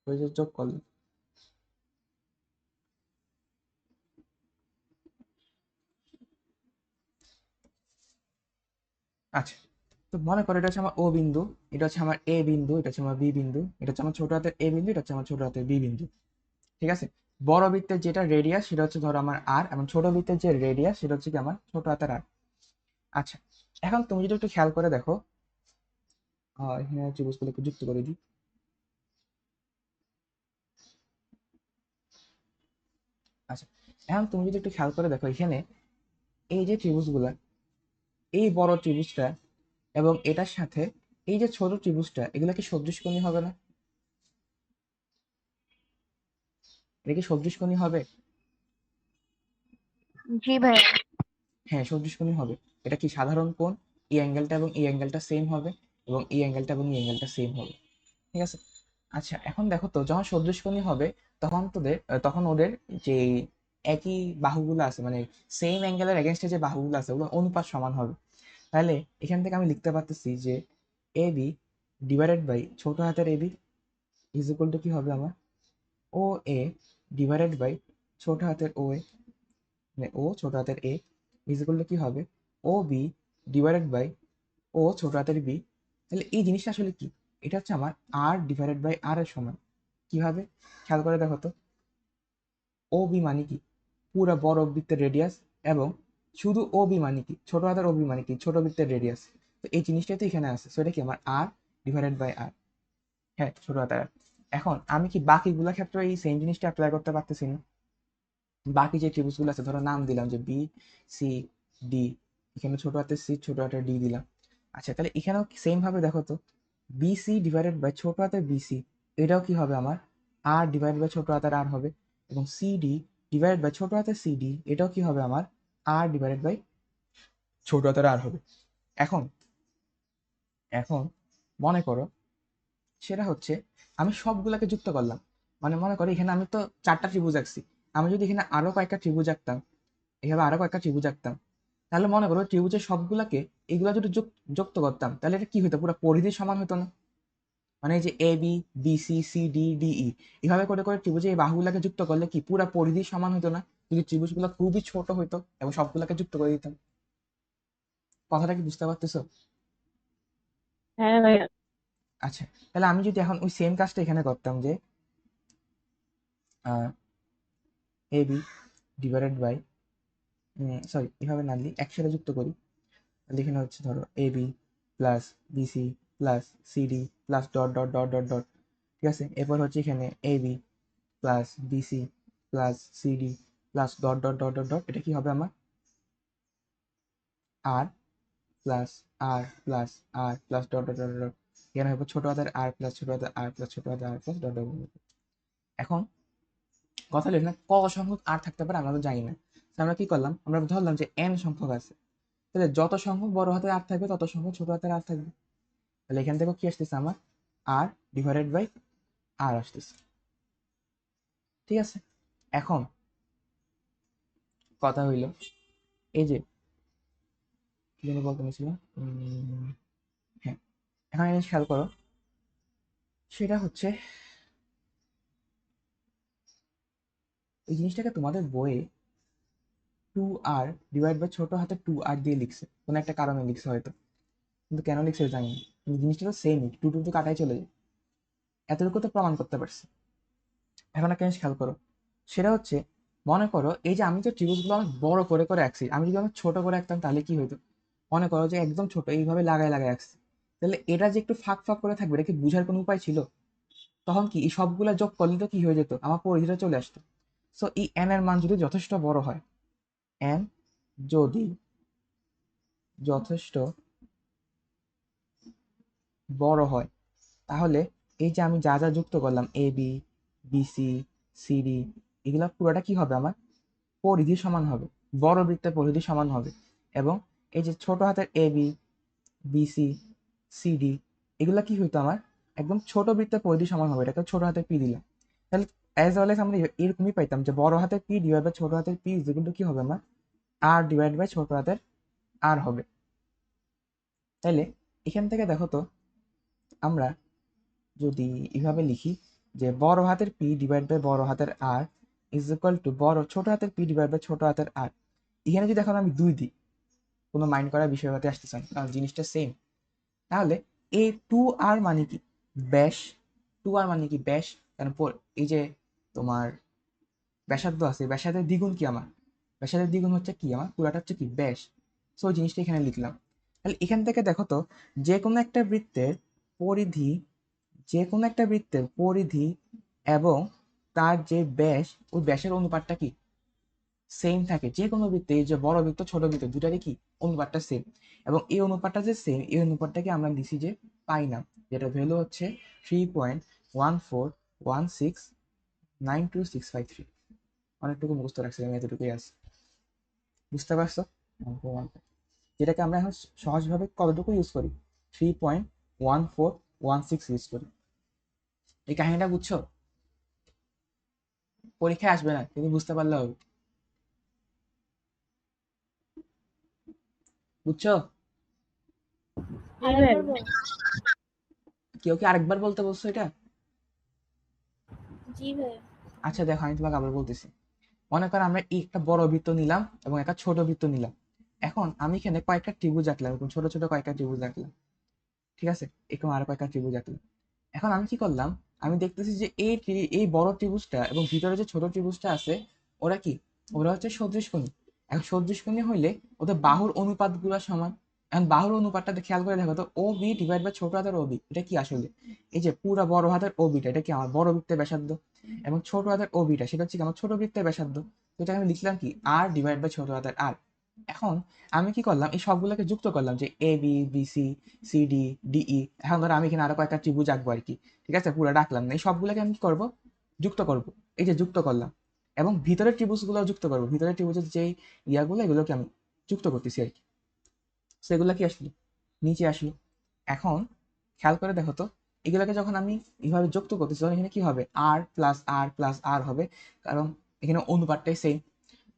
ওই যে যোগ করলাম। আচ্ছা, তো মনে করো এটা হচ্ছে আমার ও বিন্দু, এটা হচ্ছে আমার এ বিন্দু, এটা হচ্ছে আমার বি বিন্দু, এটা হচ্ছে আমার ছোট হাতের এ বিন্দু, এটা হচ্ছে আমার ছোট হাতের বি বিন্দু, ঠিক আছে? বড় বৃত্তের যেটা রেডিয়াস সেটা হচ্ছে ধরো আমার আর, এবং ছোট বৃত্তের যে রেডিয়াস সেটা হচ্ছে কি আমার ছোট হাতের আর। আচ্ছা, এখন তুমি যদি একটু খেয়াল করে দেখো, এখানে ত্রিভুজগুলো একটু যুক্ত করে দিই। আচ্ছা, এখন তুমি যদি একটু খেয়াল করে দেখো এখানে এই যে ত্রিভুজগুলা, এই বড় ত্রিভুজটা এবং এটার সাথে এই যে ছোট ত্রিভুজটা, এগুলা কি সদৃশকোণী হবে না? এটা কি সদৃশকোণী হবে? জি ভাইয়া। হ্যাঁ, সদৃশকোণী হবে। এটা কি সাধারণ কোণ, এই অ্যাঙ্গেলটা এবং এই অ্যাঙ্গেলটা সেম হবে, এবং এই অ্যাঙ্গেলটা এবং এই অ্যাঙ্গেলটা সেম হবে, ঠিক আছে? আচ্ছা, এখন দেখো তো যখন সদৃশকোণী হবে তখন ওদের যে একই বাহুগুলো আছে, মানে সেম অ্যাঙ্গেলের এগেনস্টে যে বাহুগুলো আছে ওগুলো অনুপাত সমান হবে। তাহলে এখান থেকে আমি লিখতে পারতেছি যে এ বি ডিভাইডেড বাই ছোট হাতের A B is equal to কি হবে আমার ও এ ডিভাইডেড বাই ছোট হাতের ও এ, মানে ও ছোট হাতের এ ইজ ইকুয়াল টু কি হবে ও বি ডিভাইডেড বাই ও ছোট হাতের বি। তাহলে এই জিনিসটা আসলে কি? এটা হচ্ছে আমার আর ডিভাইডেড বাই আর এর সমান। কিভাবে? খেয়াল করে দেখো তো, ও বি মানে কি? পুরো বড় বৃত্তের রেডিয়াস, এবং শুধু ও বি মানে কি? ছোট হাতের ও বি মানে কি? ছোট বৃত্তের রেডিয়াস। তো এই জিনিসটাই তো এখানে আছে, সো এটা কি আমার আর ডিভাইডেড বাই আর, হ্যাঁ ছোট হাতের আর। এখন আমি কি বাকিগুলো ক্ষেত্রে এই সেম জিনিসটা অ্যাপ্লাই করতে পারতেছি না? বাকি যে ত্রিভুজগুলো আছে ধরো নাম দিলাম যে বি সি ডি, এখানে ছোট হাতের সি ছোট হাতের ডি দিলাম। আচ্ছা, তাহলে এখানেও সেম ভাবে দেখো তো, বিসি ডিভাইডেড বাই ছোট হাতের বিসি, এটাও কি হবে আমার আর ডিভাইড বাই ছোট হাতের আর হবে, এবং সিডি ডিভাইডেড বাই ছোট হাতের সিডি, এটাও কি হবে আমার আর ডিভাইডেড বাই ছোট হাতের আর হবে। এখন এখন মনে করো সেটা হচ্ছে আমি সবগুলাকে যুক্ত করলাম, মানে মনে করো এখানে আমি তো 4টা ত্রিভুজ আঁকছি, আমি যদি এখানে আরো কয়েকটা ত্রিভুজ আঁকতাম, এভাবে আরো কয়েকটা ত্রিভুজ আঁকতাম, তাহলে মনে করো ত্রিভুজের সবগুলাকে এগুলা যদি যুক্ত করতাম, তাহলে এটা কি হতো? পুরো পরিধি সমান হতো না? মানে এই যে A B B C C D D E, এভাবে করে করে ত্রিভুজে এই বাহুগুলাকে যুক্ত করলে কি পুরো পরিধি সমান হতো না? যদি ত্রিভুজগুলো খুবই ছোট হতো এবং সবগুলাকে যুক্ত করে দিতাম। কথাটা কি বুঝতে পারতেছো? হ্যাঁ ভাইয়া। আচ্ছা, তাহলে আমি যদি এখন ওই সেম কাজটা এখানে করতাম যে A B divided by, sorry এভাবে না দিই, একসাথে যুক্ত করি, তাহলে এখানে হচ্ছে ধরো A B plus BC plus CD plus dot dot dot dot dot, ঠিক আছে। এরপর হচ্ছে এখানে A B plus BC plus CD plus dot dot dot dot dot, এটা কি হবে আমার R plus R plus R plus dot dot dot dot, এখানে হবে ছোট হাতের আর প্লাস ছোট হাতের আর প্লাস ছোট হাতের আর প্লাস ডট ডট ডট। এখন কথা হলো এখানে ক সংখ্যক আর থাকতে পারে আমরা তো জানি না, তো আমরা কি করলাম, আমরা ধরলাম যে এন সংখ্যক আছে, তাহলে যত সংখ্যক বড় হাতের আর থাকবে তত সংখ্যক ছোট হাতের আর থাকবে। তাহলে এখান থেকে কি আসতেছে আমার আর ডিভাইডেড বাই আর আসতেছে, ঠিক আছে। এখন কথা হইল এই যে কি যেন বলতে নিয়েছিলাম, হ্যাঁ, এখন জিনিস খেয়াল করো, সেটা হচ্ছে এই জিনিসটাকে তোমাদের বইয়ে 2r ডিভাইড বাই ছোট হাতে 2r দিয়ে লিখছে, কোনো একটা কারণে লিখছে হয়তো, কিন্তু কেন লিখছে জানি না, কিন্তু জিনিসটা তো সেমই, টু টু তো কাটাই চলে যায়, এতটুকু তো প্রমাণ করতে পারছি। এখন একটা জিনিস খেয়াল করো, সেটা হচ্ছে মনে করো এই যে আমি তো ত্রিভুজগুলো অনেক বড় করে করে আঁকছি, আমি যদি অনেক ছোট করে আঁকতাম তাহলে কি হইতো, মনে করো যে একদম ছোট এইভাবে লাগায় লাগায় আঁকছি, তাহলে এটা যে একটু ফাঁক ফাঁক করে থাকবে এটা কি বুঝার কোনো উপায় ছিল? তখন কি এই সবগুলা যোগ করলে তো কি হয়ে যেত, আমার পরিধিটা চলে আসতো। সো এই এন এর মান যদি যথেষ্ট বড় হয়, এন যদি যথেষ্ট বড় হয়, তাহলে এই যে আমি যা যা যুক্ত করলাম এ বি বিসি সিডি, এগুলা পুরোটা কি হবে আমার পরিধি সমান হবে, বড় বৃত্তের পরিধি সমান হবে। এবং এই যে ছোট হাতের এ বি বিসি সিডি, এগুলা কি হইতো আমার একদম ছোট বৃত্তের পরিধি সমান হবে, এটাকে ছোট হাতের পি দিলাম, তাহলে অ্যাজ ওয়েল এজ আমরা এরকমই পাইতাম যে বড় হাতের পি ডিভাইড বাই ছোট হাতের পি যেগুলো কি হবে আমার আর ডিভাইড বাই ছোট হাতের আর হবে। তাইলে এখান থেকে দেখো তো, আমরা যদি এভাবে লিখি যে বড় হাতের পি ডিভাইড বাই বড় হাতের আর ইজ ইকুয়াল টু বড় ছোট হাতের পি ডিভাইড বাই ছোট হাতের আর, এখানে যদি এখন আমি 2 দিই, কোনো মাইন্ড করার বিষয় হতে আসতেছে না, কারণ জিনিসটা সেম। তাহলে এই 2r মানে কি ব্যাস, 2r মানে কি ব্যাস, কারণ এই যে তোমার ব্যাসার্ধ আছে, ব্যাসার্ধের দ্বিগুণ কি আমার, ব্যাসার্ধের দ্বিগুণ হচ্ছে কি আমার পুরাটা হচ্ছে কি ব্যাস। সো ওই জিনিসটা এখানে লিখলাম। তাহলে এখান থেকে দেখো তো, যে কোনো একটা বৃত্তের পরিধি, যে কোনো একটা বৃত্তের পরিধি এবং তার যে ব্যাস, ওই ব্যাসের অনুপাতটা কি সেম থাকে যে কোনো বৃত্তে, এই যে বড় বৃত্ত ছোট বৃত্ত দুটারই কি অনুপাতটা সেম, এবং এই অনুপাতটা যে সেম, এই অনুপাতটাকে আমরা লিখি যে পাই না, যেটা ভ্যালু হচ্ছে 3.14169265 অনেকটুকু মুখস্থ রাখছি আমি, এতটুকুই আছে, বুঝতে পারছো? যেটাকে আমরা এখন সহজভাবে কতটুকু ইউজ করি, 3.1416 ইউজ করি। এই কাহিনীটা বুঝছো? পরীক্ষায় আসবে না কিন্তু বুঝতে পারলে হবে, বুঝছো? আরেকবার বল। কেউ কি আরেকবার বলতে বলছো এটা? জি ভাই। আচ্ছা দেখো আমি তোমাকে আবার বলতেছি, মনে করো আমরা একটা বড় বৃত্ত নিলাম এবং একটা ছোট বৃত্ত নিলাম, এখন আমি এখানে কয়েকটা ত্রিভুজ আঁকলাম, এরকম ছোট ছোট কয়েকটা ত্রিভুজ আঁকলাম, ঠিক আছে, এরকম আরো কয়েকটা ত্রিভুজ আঁকলাম। এখন আমি কি করলাম, আমি দেখতেছি যে এই বড় ত্রিভুজটা এবং ভিতরে যে ছোট ত্রিভুজটা আছে, ওরা কি, ওরা হচ্ছে সদৃশকোণী। এখন সদৃশকোণী হইলে ওদের বাহুর অনুপাত গুলা সমান। এখন বাহুর অনুপাতটা খেয়াল করে দেখো তো, ও বি ডিভাইড বাই ছোট হাতের ও বি, এটা কি আসলে এই যে পুরা বড় হাতের ও বিটা, এটা কি আমার বড় বৃত্তের ব্যাসার্ধ, এবং ছোট হাতের ও বিটা সেটা হচ্ছে কি আমার ছোট বৃত্তের ব্যাসার্ধ। তো এটাকে আমি লিখলাম কি আর ডিভাইড বাই ছোট হাতের আর। এখন আমি কি করলাম, এই সবগুলোকে যুক্ত করলাম যে A B BC CD DE, এখন ধরো আমি এখানে আরো কয়েকটা ত্রিভুজ আঁকবো আর কি, ঠিক আছে, পুরো ডাকলাম না, এই সবগুলোকে আমি কি করবো যুক্ত করব, এই যে যুক্ত করলাম, এবং ভিতরের ত্রিভুজগুলো যুক্ত করবো, ভিতরের ত্রিভুজের যেই ইয়াগুলো এগুলোকে আমি যুক্ত করতেছি আর কি। সেগুলো কি আসলো নিচে আসলো। এখন খেয়াল করে দেখো তো, এগুলোকে যখন আমি এইভাবে যুক্ত করতেছি তখন এখানে কি হবে আর প্লাস আর প্লাস আর হবে, কারণ এখানে অনুপাতটাই সেম।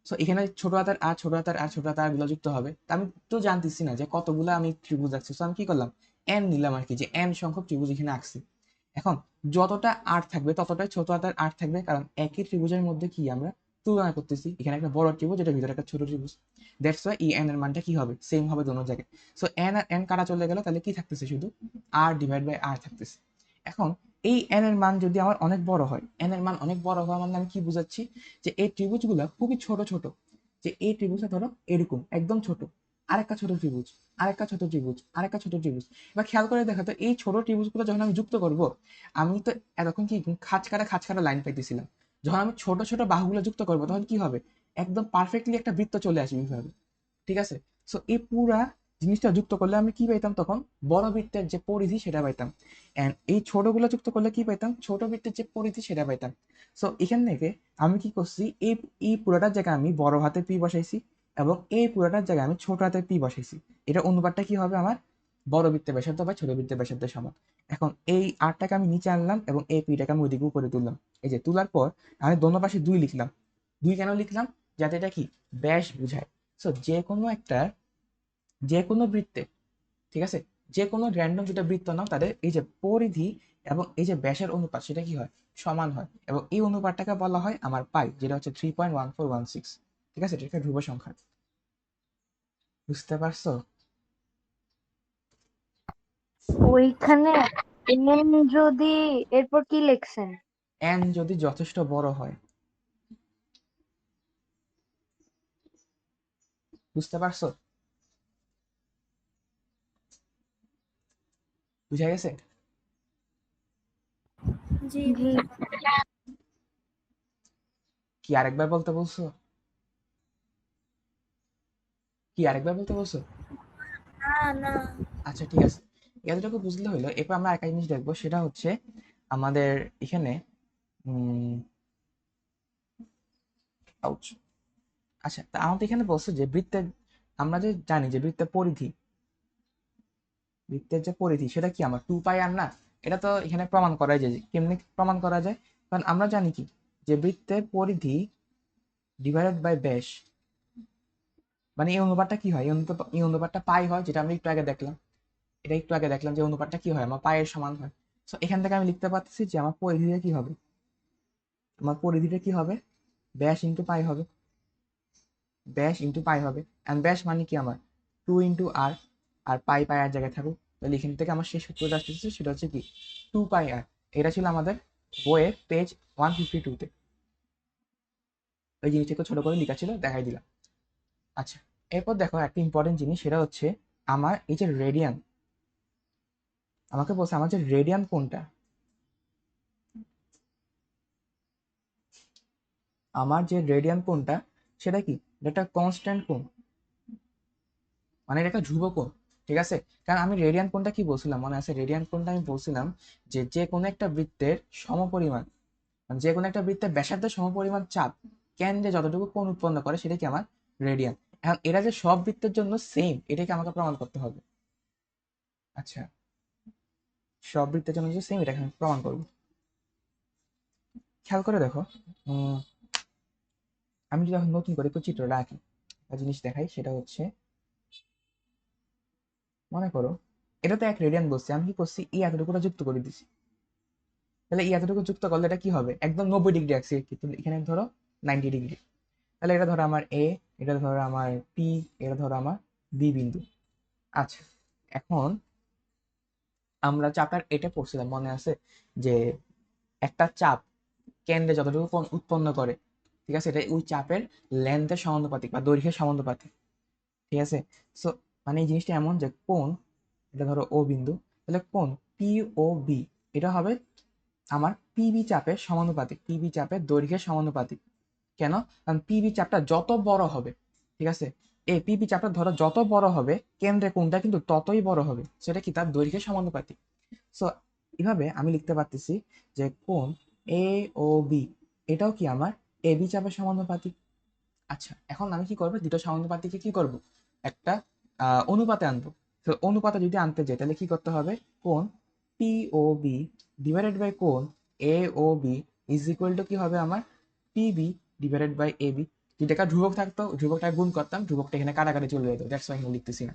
সো এখানে ছোট হাতের আর ছোট হাতের আর ছোট হাতের আর গুলো যুক্ত হবে, তা আমি তো জানতেছি না যে কতগুলো আমি ত্রিভুজ আঁকছি, সো আমি কি করলাম এন নিলাম আর কি, যে এন সংখ্যক ত্রিভুজ এখানে আঁকছি। এখন যতটা আর থাকবে ততটাই ছোট হাতের আর থাকবে, কারণ একই ত্রিভুজের মধ্যে কি আমরা তুলনা করতেছি, এখানে একটা বড় ত্রিভুজ, এটার ভিতরে একটা ছোট ত্রিভুজ। দ্যাটস ওয়াই এই এন এর মানটা কি হবে, সেম হবে দোনো জায়গায়। সো এন আর এন কাটা চলে গেল, তাহলে কি থাকতেছে, শুধু আর ডিভাইড বাই আর থাকতেছে। এখন এই এন এর মান যদি আমার অনেক বড় হয়, এন এর মান অনেক বড় হওয়া মানে আমি কি বুঝাচ্ছি, যে এই ত্রিভুজগুলো খুবই ছোট ছোট, যে এই ত্রিভুজটা ধরো এরকম একদম ছোট, আরেকটা ছোট ত্রিভুজ, আরেকটা ছোট ত্রিভুজ, আরেকটা ছোট ত্রিভুজ। এবার খেয়াল করে দেখা তো এই ছোট ত্রিভুজগুলো যখন আমি যুক্ত করব, আমি তো এতক্ষণ কি খাঁজ কাটা লাইন পাইতেছিলাম, যখন আমি ছোট ছোট বাহুগুলো যুক্ত করবো তখন কি হবে, একদম পারফেক্টলি একটা বৃত্ত চলে আসবে এইভাবে। ঠিক আছে, সো এই পুরা জিনিসটা যুক্ত করলে আমি কি পাইতাম, তখন বড় বৃত্তের যে পরিধি সেটা পাইতাম, এন্ড এই ছোটগুলো যুক্ত করলে কি পাইতাম, ছোট বৃত্তের যে পরিধি সেটা পাইতাম। সো এখান থেকে আমি কি করছি, এই এই পুরোটার জায়গায় আমি বড় হাতে পি বসাইছি, এবং এই পুরোটার জায়গায় আমি ছোট হাতে পি বসাইছি। এটা অনুপাতটা কি হবে আমার, বড় বৃত্তের ব্যাসার্ধ বা ছোট বৃত্তের ব্যাসার্ধের সমান। এখন এই আরটাকে আমি নিচে আনলাম এবং এই পিটাকে আমি ওইদিকে উপরে তুললাম। এই যে তোলার পর আমি দোনো পাশে 2 লিখলাম। 2 কেন লিখলাম, যাতে এটা কি ব্যাস বুঝায়। সো যে কোনো বৃত্তে, ঠিক আছে, যে কোনো র্যান্ডম যেটা বৃত্ত নাও, তাদের এই যে পরিধি এবং এই যে ব্যাসের অনুপাত সেটা কি হয়, সমান হয়, এবং এই অনুপাতটাকে বলা হয় আমার পাই, যেটা হচ্ছে 3.1416। ঠিক আছে, এটা একটা ধ্রুব সংখ্যা। বুঝতে পারছো? ওইখানে এন যদি, এরপর কি লিখছেন? এন যদি যথেষ্ট বড় হয়। বুঝতে পারছো? বুঝা গেছে? জি জি। কি আরেকবার বলতে বলছো? কি আরেকবার বলতে বলছো? না না। আচ্ছা ঠিক আছে, এতটুকু বুঝলে হইলো। এরপর আমরা একটা জিনিস দেখবো, সেটা হচ্ছে আমাদের এখানে আউচ আচ্ছা, তা আমাদের এখানে বলছে যে বৃত্তের, আমরা যে জানি যে বৃত্তের যে পরিধি সেটা কি আমার 2 পাই আর না। এটা তো এখানে প্রমাণ করা যায়, যে কেমনি প্রমাণ করা যায়, কারণ আমরা জানি কি, যে বৃত্তের পরিধি ডিভাইডেড বাই ব্যাস, মানে এই অনুপাতটা কি হয়, এই অনুপাতটা পাই হয়, যেটা আমরা একটু আগে দেখলাম। এটা একটু আগে দেখলাম যে অনুপাতটা কি হয়, আমার পায়ের সমান হয়। তো এখান থেকে আমি লিখতে পারতেছি যে আমার পরিধিটা কি হবে, আমার পরিধিটা কি হবে, ব্যাস ইন্টু পাই হবে, ব্যাস ইন্টু পাই হবে। এন্ড ব্যাস মানে কি আমার 2 ইন্টু আর, আর পাই পাই আর জায়গায় থাকুক। তাহলে এখান থেকে আমার শেষ সূত্রটা আসতেছে, সেটা হচ্ছে কি 2 পাই আর। এটা ছিল আমাদের বইয়ের পেজ 152-তে, ওই জিনিসটাকে ছোট করে লেখা ছিল, দেখাই দিলাম। আচ্ছা, এরপর দেখো একটা ইম্পর্টেন্ট জিনিস, সেটা হচ্ছে আমার এই যে রেডিয়ান, আমাকে বলছে আমার যে রেডিয়ান কোনটা, আমার যে রেডিয়ান কোনটা সেটা কি, এটা একটা কনস্ট্যান্ট কোণ, মানে এটা একটা ধ্রুব কোণ। ঠিক আছে, কারণ আমি রেডিয়ান কোণটা কি বলছিলাম মনে আছে, রেডিয়ান কোণটা আমি বলছিলাম যে যে কোনো একটা বৃত্তের সমপরিমাণ, মানে যে কোনো একটা বৃত্তের ব্যাসার্ধের সমপরিমাণ চাপ কেন্দ্রে যতটুকু কোণ উৎপন্ন করে সেটা কি আমার রেডিয়ান। এখন এরা যে সব বৃত্তের জন্য সেম, এটাকে আমাকে প্রমাণ করতে হবে। আচ্ছা, সব বৃত্তের জন্য যে সেম, এটাকে আমি প্রমাণ করবো। খেয়াল করে দেখো, উম, আমি যদি এখন নতুন করে একটু চিত্রটা আঁকি, একটা জিনিস দেখাই, সেটা হচ্ছে মনে করো এটা তো 1 রেডিয়ান বলছে, আমি কি করছি, এই এতটুকুটা যুক্ত করে দিছি। তাহলে এই এতটুকু যুক্ত করলে এটা কি হবে, একদম 90 ডিগ্রি আঁকছি কিন্তু এখানে ধরো 90 ডিগ্রি। তাহলে এটা ধরো আমার এ, এটা ধরো আমার পি, এটা ধরো আমার বি বিন্দু। আচ্ছা, এখন আমরা চাপের এটা পড়ছিলাম মনে আছে, যে একটা চাপ কেন্দ্রে যতটুকু কোণ উৎপন্ন করে, ঠিক আছে, এটা ওই চাপের লেন্থের সমানুপাতিক বা দৈর্ঘ্যের সমানুপাতিক। ঠিক আছে, সো মানে এই জিনিসটা এমন যে কোণ, এটা ধরো ও বিন্দু, তাহলে কোণ পি ও বি, এটা হবে আমার পিবি চাপের সমানুপাতিক, পিবি চাপের দৈর্ঘ্যের সমানুপাতিক। কেন, কারণ পিবি চাপটা যত বড় হবে, ঠিক আছে, এই পিবি চাপটা ধরো যত বড় হবে, কেন্দ্রে কোণটা কিন্তু ততই বড় হবে, সেটা কি তার দৈর্ঘ্যের সমানুপাতিক। সো এভাবে আমি লিখতে পারতেছি যে কোণ এ ও বি, এটাও কি আমার এ বি চাপের সমানুপাতিক। আচ্ছা, এখন আমি কি করবো, দুটো সমানুপাতিকে কি করব, একটা অনুপাতে আনবো। তো অনুপাতে যদি আনতে যাই, তাহলে কি করতে হবে, কোণ P O B divided by কোণ A O B is equal to কি হবে আমার PB divided by A B. যদি একটা ধ্রুবক থাকতো, ধ্রুবকটা গুণ করতাম, ধ্রুবকটা এখানে কাটাকাটি চলে যেত, দ্যাটস ওয়াই এখানে লিখতেছি না।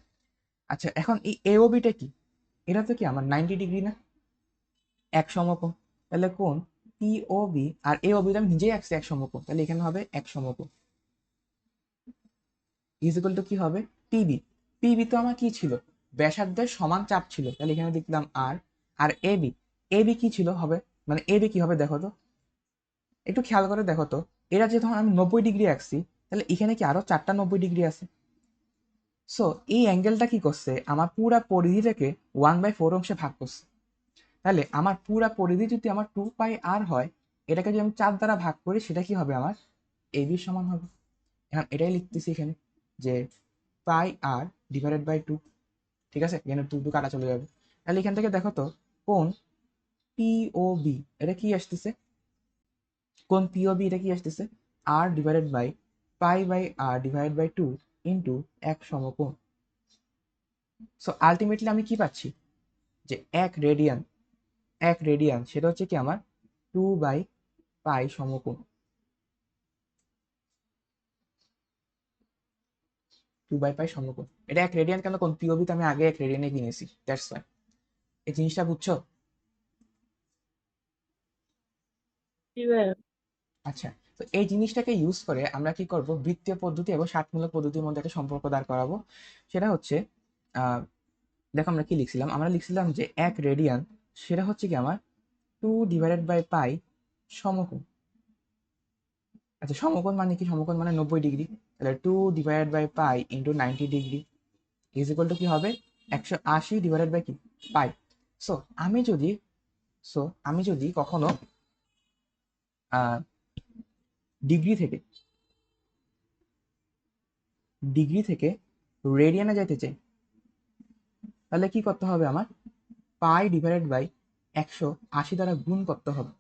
আচ্ছা, এখন এই এ ও বিটা কি, এটা তো কি আমার 90 ডিগ্রি না, এক সমকোণ। তাহলে কোণ পি ও বি, আর এ ও বি আমি নিজেই আঁকছি এক সমকোণ, তাহলে এখানে হবে এক সমকোণ ইজ ইকুয়াল টু কি হবে পিবি। পিবি তো আমার কি ছিল, ব্যাসার্ধের সমান চাপ ছিল, তাহলে এখানে লিখলাম আর। আর এবি, এবি কি ছিল হবে, মানে এবি কি হবে দেখো তো, একটু খেয়াল করে দেখো তো, এরা যে ধর আমি 90 ডিগ্রি আঁকছি, তাহলে এখানে কি আরো 4টা 90 ডিগ্রি আছে। সো এই অ্যাঙ্গেলটা কি করছে, আমার পুরা পরিধিটাকে 1/4 অংশে ভাগ করছে। তাহলে আমার পুরা পরিধি যদি আমার 2πr হয়, এটাকে যদি আমি 4 দ্বারা ভাগ করি, সেটা কি হবে আমার এবি সমান হবে। এখন এটাই লিখতেছি এখানে যে πr/2, ঠিক আছে, এখানে 2 কাটা চলে যাবে। তাহলে এখান থেকে দেখো তো কোন পিওবি এটা কি আসতেছে, কোন পিওবি এটা কি আসতেছে, r/π/r/2 ইন্টু এক সমকোণ। সো আলটিমেটলি আমি কি পাচ্ছি, যে এক রেডিয়ান সেটা হচ্ছে কি আমার 2/π সমকোণ, 2/π সমকোণ। এটা এক রেডিয়ান কেন, কোন পিওবি তো আমি আগে এক রেডিয়ানে কিনেছি, দ্যাটস ওয়াই। এই জিনিসটা বুঝছো? জি ভাইয়া। আচ্ছা, তো এই জিনিসটাকে ইউজ করে আমরা কি করব, বৃত্তীয় পদ্ধতি এবং ষাটমূলক পদ্ধতির মধ্যে একটা সম্পর্ক দাঁড় করাবো। সেটা হচ্ছে আহ দেখো আমরা কি লিখছিলাম, আমরা লিখছিলাম যে এক রেডিয়ান সেটা হচ্ছে কি আমার 2/π সমকোণ। আচ্ছা, সমকোণ মানে কি, সমকোণ মানে 90 ডিগ্রি, তাহলে 2/π into 90 degree is equal to কি হবে 180 কি পাই। সো আমি যদি সো আমি যদি কখনো আহ ডিগ্রি থেকে রেডিয়ানে যাইতে চাই, তাহলে কি করতে হবে আমার, π/180 দ্বারা গুণ করতে হবে।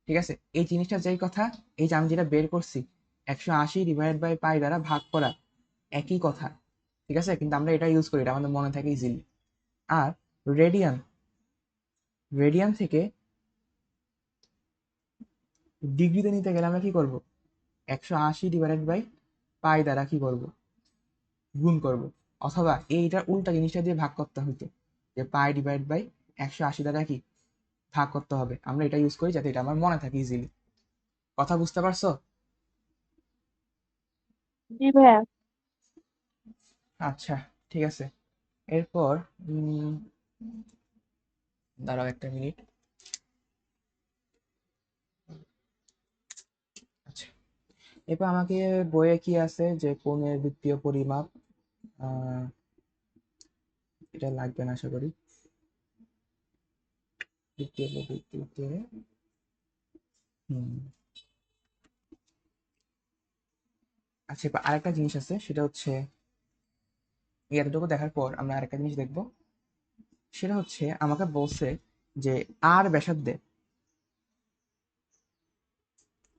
ঠিক আছে, এই জিনিসটা যেই কথা, এই যে আমি যেটা বের করছি 180/π দ্বারা ভাগ করা, একই কথা। ঠিক আছে, কিন্তু আমরা এটা ইউজ করি, এটা আমাদের মনে থাকে ইজিলি। আর রেডিয়ান রেডিয়ান থেকে ডিগ্রিতে নিতে গেলে আমরা কি করব, 180/π দ্বারা কি করব, গুণ করব। অথবা এইটার উল্টা জিনিসটা দিয়ে ভাগ করতে হইতো, যে π/180 দ্বারা কি ভাগ করতে হবে। আমরা এটা ইউজ করি যাতে এটা আমার মনে থাকে ইজিলি। কথা বুঝতে পারছো? জি ভাইয়া। আচ্ছা, ঠিক আছে। এরপর দাঁড়াও একটা মিনিট। আচ্ছা, এরপর আমাকে বইয়ে কি আছে, যে কোণের বৃত্তীয় পরিমাপ, আহ, এটা লাগবে না আশা করি। বৃত্তীয় পদ্ধতিতে হুম আচ্ছা, এবার আরেকটা জিনিস আছে, সেটা হচ্ছে এতটুকু দেখার পর আমরা আরেকটা জিনিস দেখব। সেটা হচ্ছে আমাকে বলছে যে আর ব্যাসার্ধে,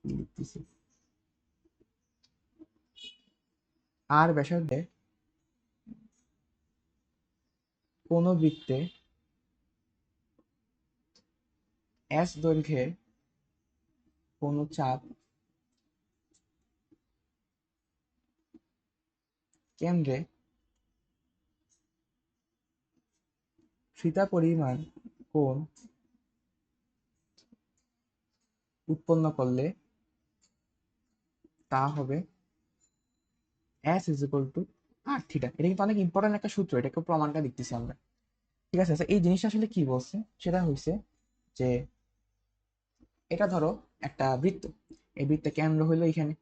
লিখতেছি, আর ব্যাসার্ধে কোন বৃত্তে এস দৈর্ঘ্যের কোন চাপ কেন্দ্রে থিটা পরিমাণ কোণ উৎপন্ন করলে তা হবে S is equal to R theta. এটা কিন্তু অনেক ইম্পর্টেন্ট একটা সূত্র, এটাকে প্রমাণটা লিখতেছি আমরা। ঠিক আছে, আচ্ছা, এই জিনিসটা আসলে কি বলছে, সেটা হয়েছে যে এটা ধরো একটা বৃত্ত, এই বৃত্তের কেন্দ্র হইলো এখানে।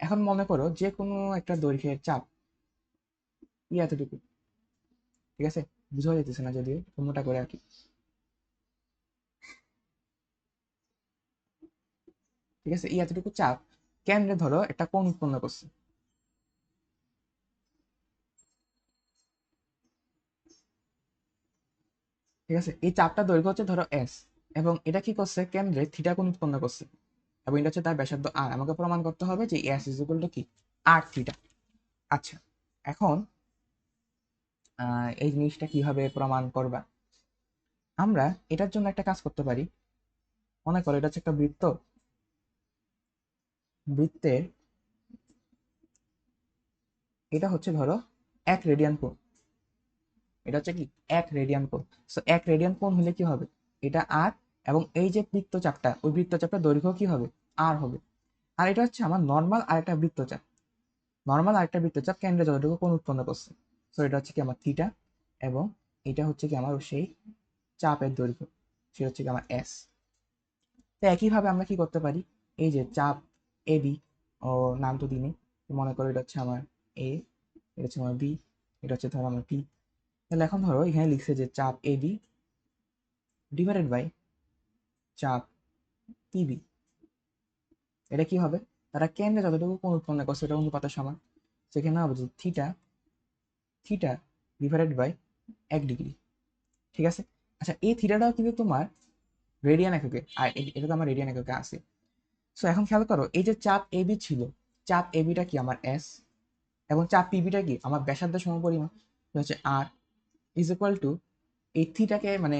এখন মনে করো যে কোনো একটা দৈর্ঘ্যের চাপ এতটুকু, ঠিক আছে, বুঝা যাইতেছে না যদিও, মোটা করে আঁকি। ঠিক আছে, এতটুকু চাপ কেন্দ্রে ধরো একটা কোণ উৎপন্ন করছে। ঠিক আছে, এই চাপটা দৈর্ঘ্য হচ্ছে ধরো এস, এবং এটা কি করছে, কেন্দ্রে থিটা কোণ উৎপন্ন করছে, এবং এটা হচ্ছে তার ব্যাসার্ধ আর। আমাকে প্রমাণ করতে হবে যে এস ইজ ইকুয়াল টু কি আর থিটা। আচ্ছা, এখন এই জিনিসটা কিভাবে প্রমাণ করবা, আমরা এটার জন্য একটা কাজ করতে পারি। মনে করো এটা হচ্ছে একটা বৃত্ত, বৃত্তের এটা হচ্ছে ধরো 1 রেডিয়ান কোণ, এটা হচ্ছে কি 1 রেডিয়ান কোণ। সো 1 রেডিয়ান কোণ হলে কি হবে, এটা আর এবং এই যে বৃত্তচাপটা, ওই বৃত্তচাপটার দৈর্ঘ্য কি হবে, আর হবে। আর এটা হচ্ছে আমার নর্মাল আরেকটা বৃত্তচাপ, নর্মাল আরেকটা বৃত্তচাপ কেন্দ্রে যতটুকু কোণ উৎপন্ন করছে। সো এটা হচ্ছে কি আমার থিটা, এবং এটা হচ্ছে কি আমার সেই চাপের দৈর্ঘ্য, সেটা হচ্ছে কি আমার এস। তো একইভাবে আমরা কি করতে পারি, এই যে চাপ এ বি, ও নাম তো দিনই, মনে করো এটা হচ্ছে আমার এ, এটা হচ্ছে আমার বি, এটা হচ্ছে ধরো আমার পি। তাহলে এখন ধরো এখানে লিখছে যে চাপ এ বি ডিভাইডেড বাই চাপ পিবি, এটা কি হবে, তারা কেন্দ্রে যতটুকু কোণ উৎপন্ন করছে এটা অনুপাতের সমান। সেখানে হবে যে theta, theta divided by 1 degree. ঠিক আছে। আচ্ছা, এই থিটাটাও কিন্তু তোমার রেডিয়ান এককে, আর এটা তো আমার রেডিয়ান এককে আছে। সো এখন খেয়াল করো, এই যে চাপ এ বি ছিল, চাপ এ বিটা কি আমার এস, এবং চাপ পিবিটা কি আমার ব্যাসার্ধের সমপরিমাণ, এটা হচ্ছে আর, ইজ ইকুয়াল টু এই থিটাকে, মানে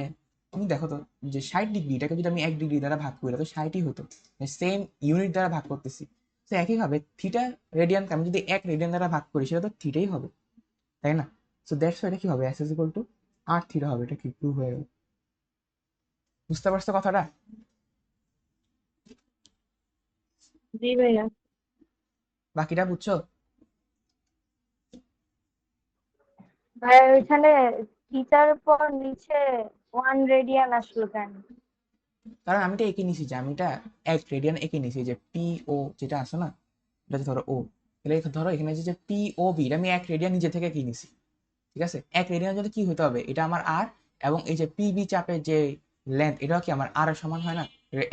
তুমি দেখো তো যে 60 ডিগ্রি, এটাকে যদি আমি 1 ডিগ্রি দ্বারা ভাগ করি তো 60ই হতো, সেম ইউনিট দ্বারা ভাগ করতেছি। তো একইভাবে থিটা রেডিয়ানকে আমি যদি 1 রেডিয়ান দ্বারা ভাগ করি সেটা তো থিটাই হবে, তাই না? সো দ্যাটস এটা কি হবে, S is equal to R theta হবে। এটা কি প্রুভ হয়ে গেল? বুঝতে পারছো কথাটা? জি ভাইয়া। বাকিটা বুঝছো? ভাইয়া ওইখানে থিটার পর নিচে 1 রেডিয়ান আসলো কেন? কারণ আমি এটা এঁকে নিছি, যে আমি এটা 1 রেডিয়ান এঁকে নিছি, যে পি ও যেটা আছে না, এটা হচ্ছে ধরো ও, তাহলে ধরো এখানে যে পি ও বি, এটা আমি 1 রেডিয়ান নিজে থেকে এঁকে নিছি। ঠিক আছে, 1 রেডিয়ান জন্য কি হতে হবে, এটা আমার আর, এবং এই যে পিবি চাপের যে লেন্থ, এটাও কি আমার আর এর সমান হয় না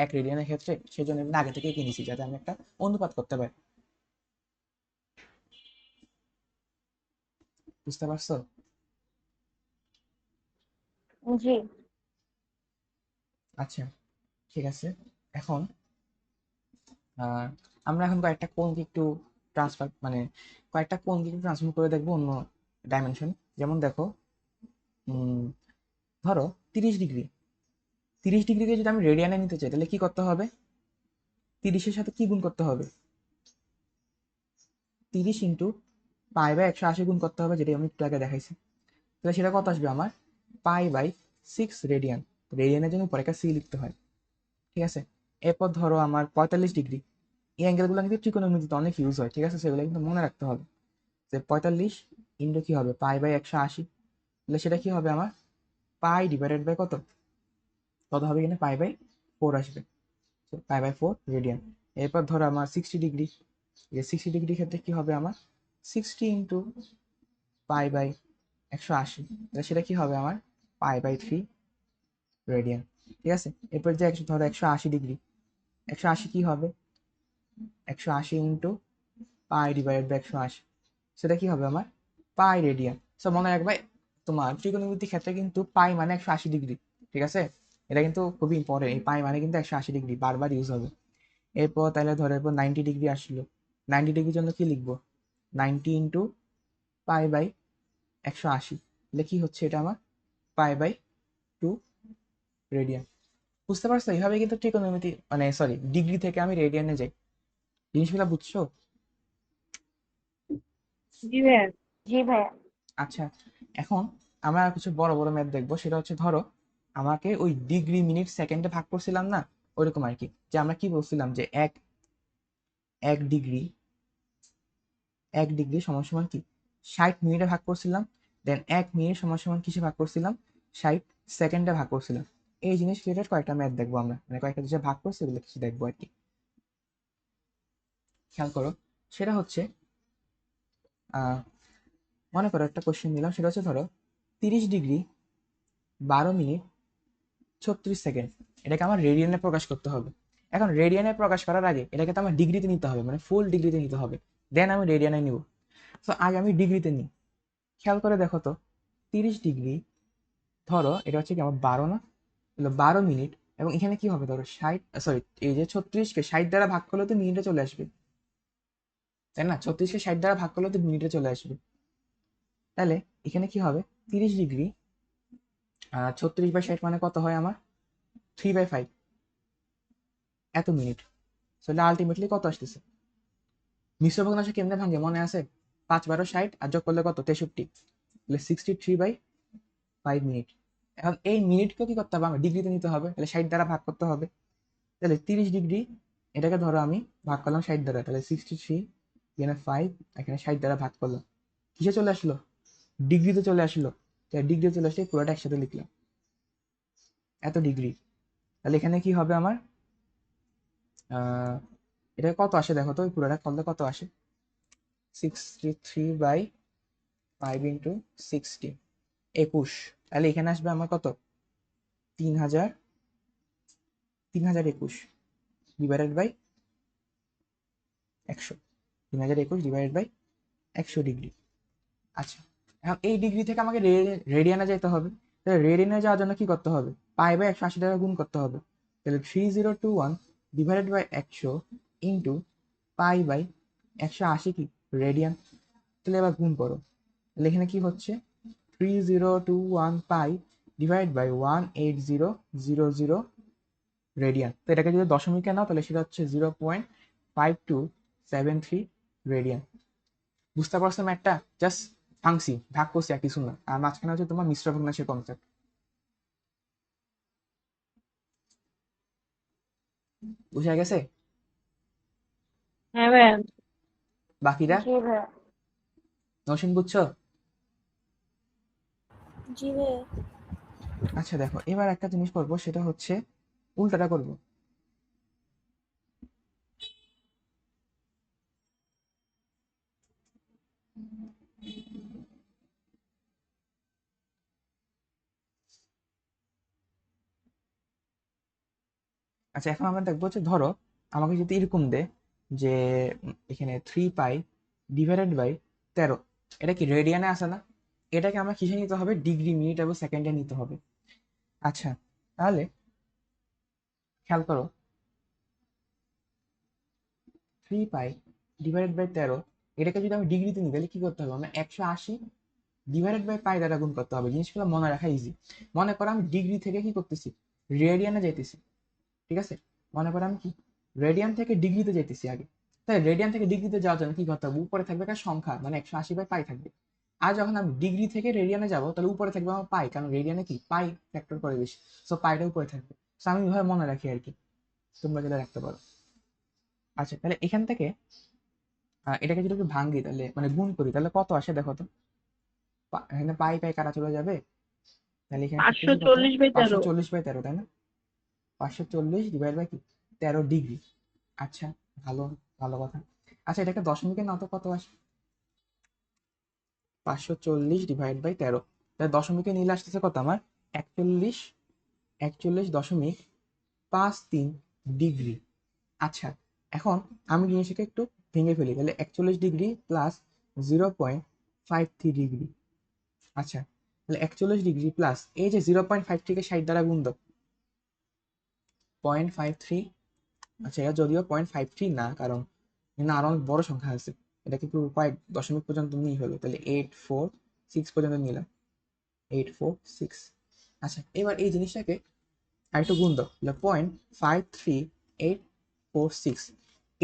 1 রেডিয়ানের ক্ষেত্রে, সেই জন্য আমি আগে থেকে এঁকে নিছি যাতে আমি একটা অনুপাত করতে পারি। বুঝতে পারছো? জি। আচ্ছা, ঠিক আছে। এখন আহ, আমরা এখন কয়েকটা কোণকে একটু ট্রান্সফার, মানে কয়েকটা কোণকে একটু ট্রান্সফার করে দেখবো অন্য ডাইমেনশন। যেমন দেখো, উম, ধরো 30 ডিগ্রি, 30 ডিগ্রিকে যদি আমি রেডিয়ানে নিতে চাই তাহলে কি করতে হবে, 30-এর সাথে কি গুণ করতে হবে, 30 ইন্টু পাই বাই 180 গুণ করতে হবে, যেটা আমি একটু আগে দেখাইছি। তাহলে সেটা কত আসবে আমার, পাই বাই 6 রেডিয়ান। রেডিয়ানের জন্য পরে একটা সি লিখতে হয়। ঠিক আছে। এরপর ধরো আমার 45 ডিগ্রি, এই অ্যাঙ্গেলগুলো কিন্তু ত্রিকোণমিতিতে অনেক ইউজ হয়, ঠিক আছে, সেগুলো কিন্তু মনে রাখতে হবে। যে 45 ইন্টু কি হবে, পাই বাই 180, তাহলে সেটা কি হবে আমার, পাই ডিভাইডেড বাই কত, কত হবে এখানে, পাই বাই 4 আসবে, পাই বাই 4 রেডিয়ান। এরপর ধরো আমার 60 ডিগ্রি, এই 60 ডিগ্রির ক্ষেত্রে কি হবে আমার, 60 ইন্টু পাই বাই 180, তাহলে সেটা কি হবে আমার, পাই বাই 3 রেডিয়ান। ঠিক আছে। এরপর যে ধরো 180 ডিগ্রি, 180 কি হবে, 180 ইন্টু পাই ডিভাইডেড বাই 180, সেটা কি হবে আমার, পাই রেডিয়ান। সো মনে রাখবে, তোমার ত্রিকোণমিতির ক্ষেত্রে কিন্তু পাই মানে 180 ডিগ্রি। ঠিক আছে, এটা কিন্তু খুবই ইম্পর্টেন্ট, এই পাই মানে কিন্তু 180 ডিগ্রি বারবার ইউজ হবে। এরপর তাহলে ধরো এরপর 90 ডিগ্রি আসলো, 90 ডিগ্রির জন্য কি লিখবো, 90 ইন্টু পাই বাই 180, তাহলে কি হচ্ছে এটা আমার, পাই বাই 2 রেডিয়ান। বুঝতে পারছো? এইভাবে কিন্তু ত্রিকোণমিতি, মানে সরি, ডিগ্রি থেকে আমি রেডিয়ানে যাই। জিনিসগুলো বুঝছো? জি ভাইয়া। জি ভাইয়া। আচ্ছা, এখন আমরা কিছু বড় বড় ম্যাথ দেখবো। সেটা হচ্ছে ধরো আমাকে ওই ডিগ্রি মিনিট সেকেন্ডে ভাগ করছিলাম না, ওইরকম আর কি। যে আমরা কি বলছিলাম যে এক এক ডিগ্রি, 1 ডিগ্রি সমান সমান কি, 60 মিনিটে ভাগ করছিলাম। দেন 1 মিনিট সমান সমান কিসে ভাগ করছিলাম, 60 সেকেন্ডে ভাগ করছিলাম। এই জিনিস রিলেটেড কয়েকটা ম্যাথ দেখবো আমরা, মানে কয়েকটা যে ভাগ করছি এগুলো কিছু দেখবো আর কি। খেয়াল করো, সেটা হচ্ছে আহ মনে করো একটা কোশ্চেন দিলাম, সেটা হচ্ছে ধরো 30 ডিগ্রি 12 মিনিট 36 সেকেন্ড, এটাকে আমার রেডিয়ানে প্রকাশ করতে হবে। এখন রেডিয়ানে প্রকাশ করার আগে এটাকে তো আমার ডিগ্রিতে নিতে হবে, মানে ফুল ডিগ্রিতে নিতে হবে, দেন আমি রেডিয়ানে নিব। তো আগে আমি ডিগ্রিতে নিই। খেয়াল করে দেখো তো, 30 ডিগ্রি, ধরো এটা হচ্ছে কি আমার 12 না, 12 মিনিট, এবং এখানে কি হবে ধরো 60, সরি, এই যে 36কে 60 দ্বারা ভাগ করলে তো মিনিটে চলে আসবে, তাই না? 36কে 60 দ্বারা ভাগ করলে তো মিনিটে চলে আসবে। তাহলে এখানে কি হবে, 30 ডিগ্রি 36/60 মানে কত হয় আমার, 3/5, এত মিনিট। তাহলে আলটিমেটলি কত আসতেছে, মিশ্র ভগ্নাংশ কেমনে ভাঙে মনে আছে, 5 12 60 আর যোগ করলে কত, 63, তাহলে 63/5 মিনিট। এখন এই মিনিটকে কি করতে হবে, আমার ডিগ্রিতে নিতে হবে, তাহলে 60 দ্বারা ভাগ করতে হবে। তাহলে 30 ডিগ্রি, এটাকে ধরো আমি ভাগ করলাম 60 দ্বারা, তাহলে 63, এখানে 5, এখানে 60 দ্বারা ভাগ করলাম, কিসে চলে আসলো, ডিগ্রিতে চলে আসলো। তাহলে ডিগ্রি চলে আসলে পুরোটা একসাথে লিখলাম, এত ডিগ্রি। তাহলে এখানে কি হবে আমার, আহ এটা কত আসে দেখো তো, পুরোটা করলে কত আসে, 63/5 × 60, 21। তাহলে এখানে আসবে আমার কত, 3000, 3021 divided by 100, 3021 divided by 100 degree. আচ্ছা, এখন এই ডিগ্রি থেকে আমাকে রেডিয়ানে যেতে হবে। তাহলে রেডিয়ানে যাওয়ার জন্য কি করতে হবে, পাই বাই 180 দ্বারা গুণ করতে হবে। তাহলে 3021 divided by 100 into pi by 180 কি রেডিয়ান। তাহলে এবার গুণ করো, তাহলে এখানে কি হচ্ছে, 3021 পাই ডিভাইড বাই 18000 রেডিয়ান। তো এটাকে যদি দশমিকে নাও তাহলে সেটা হচ্ছে 0.5273 রেডিয়ান। বুঝতে পারছো ম্যাথটা, জাস্ট ভাঙছি, ভাগ করছি আর কিছু না। আর মাঝখানে হচ্ছে তোমার মিশ্র ভগ্নাংশের কনসেপ্ট। বুঝা গেছে? হ্যাঁ ভাইয়া। বাকিরা জি ভাইয়া। নসীন বুঝছো? জি ভাইয়া। আচ্ছা দেখো, এবার একটা জিনিস করবো, সেটা হচ্ছে উল্টাটা করব। আচ্ছা, এখন আমরা দেখবো যে ধরো আমাকে যদি এরকম দে যে এখানে 3 পাই ডিভাইডেড বাই 13, এটা কি রেডিয়ানে আসে না? এটাকে আমরা কিসে নিতে হবে, ডিগ্রি, মিনিট এবং সেকেন্ডে নিতে হবে। আচ্ছা, তাহলে খেয়াল করো, 3 পাই ডিভাইডেড বাই 13, এটাকে যদি আমি ডিগ্রিতে নিই তাহলে কি করতে হবে, আমরা 180 ডিভাইডেড বাই পাই দ্বারা গুণ করতে হবে। জিনিসগুলো মনে রাখা ইজি। মনে করো আমি ডিগ্রি থেকে কি করতেছি, রেডিয়ানে যাইতেছি, ঠিক আছে? মনে করো আমি কি রেডিয়ান থেকে ডিগ্রিতে যাইতেছি আগে। তাই রেডিয়ান থেকে ডিগ্রিতে যাওয়ার জন্য কি করতে হবে, উপরে থাকবে একটা সংখ্যা, মানে 180 বাই পাই থাকবে। আর যখন আমি ডিগ্রি থেকে রেডিয়ানে যাব তাহলে উপরে থাকবে আমার পাই, কারণ রেডিয়ানে কি পাই ফ্যাক্টর করে বেশি, সো পাইটা উপরে থাকবে। সো আমি এভাবে মনে রাখি আর কি, তোমরা যেটা রাখতে পারো। আচ্ছা, তাহলে এখান থেকে এটাকে যদি একটু ভাঙি, তাহলে মানে গুণ করি, তাহলে কত আসে দেখো তো। এখানে পাই পাই কাটা চলে যাবে, তাহলে এখানে পাঁচশো থাকতেছে কত, চল্লিশ বাই তেরো 540/13, তাই না? 540 ডিভাইড বাই কি 13 ডিগ্রি। আচ্ছা, ভালো, ভালো কথা। আচ্ছা, এটাকে দশমিকে নাও তো, কত আসে, 540/13, তাহলে দশমিকে নিলে আসতেছে কত আমার, 41, 41.53 ডিগ্রি। আচ্ছা, এখন আমি জিনিসটাকে একটু ভেঙে ফেলি, তাহলে 41 ডিগ্রি প্লাস 0.53 ডিগ্রি। আচ্ছা, তাহলে 41 ডিগ্রি প্লাস এই যে 0.53 কে 60 দ্বারা গুণ দাও, 0.53। আচ্ছা, এটা যদিও 0.53 না, কারণ এখানে আরো অনেক বড় সংখ্যা আছে, এটা কিন্তু কয়েক দশমিক পর্যন্ত নিয়ে হলো, তাহলে 846 পর্যন্ত নিলাম, 846। আচ্ছা, এবার এই জিনিসটাকে আরেকটু গুণ দাও, তাহলে 0.53846।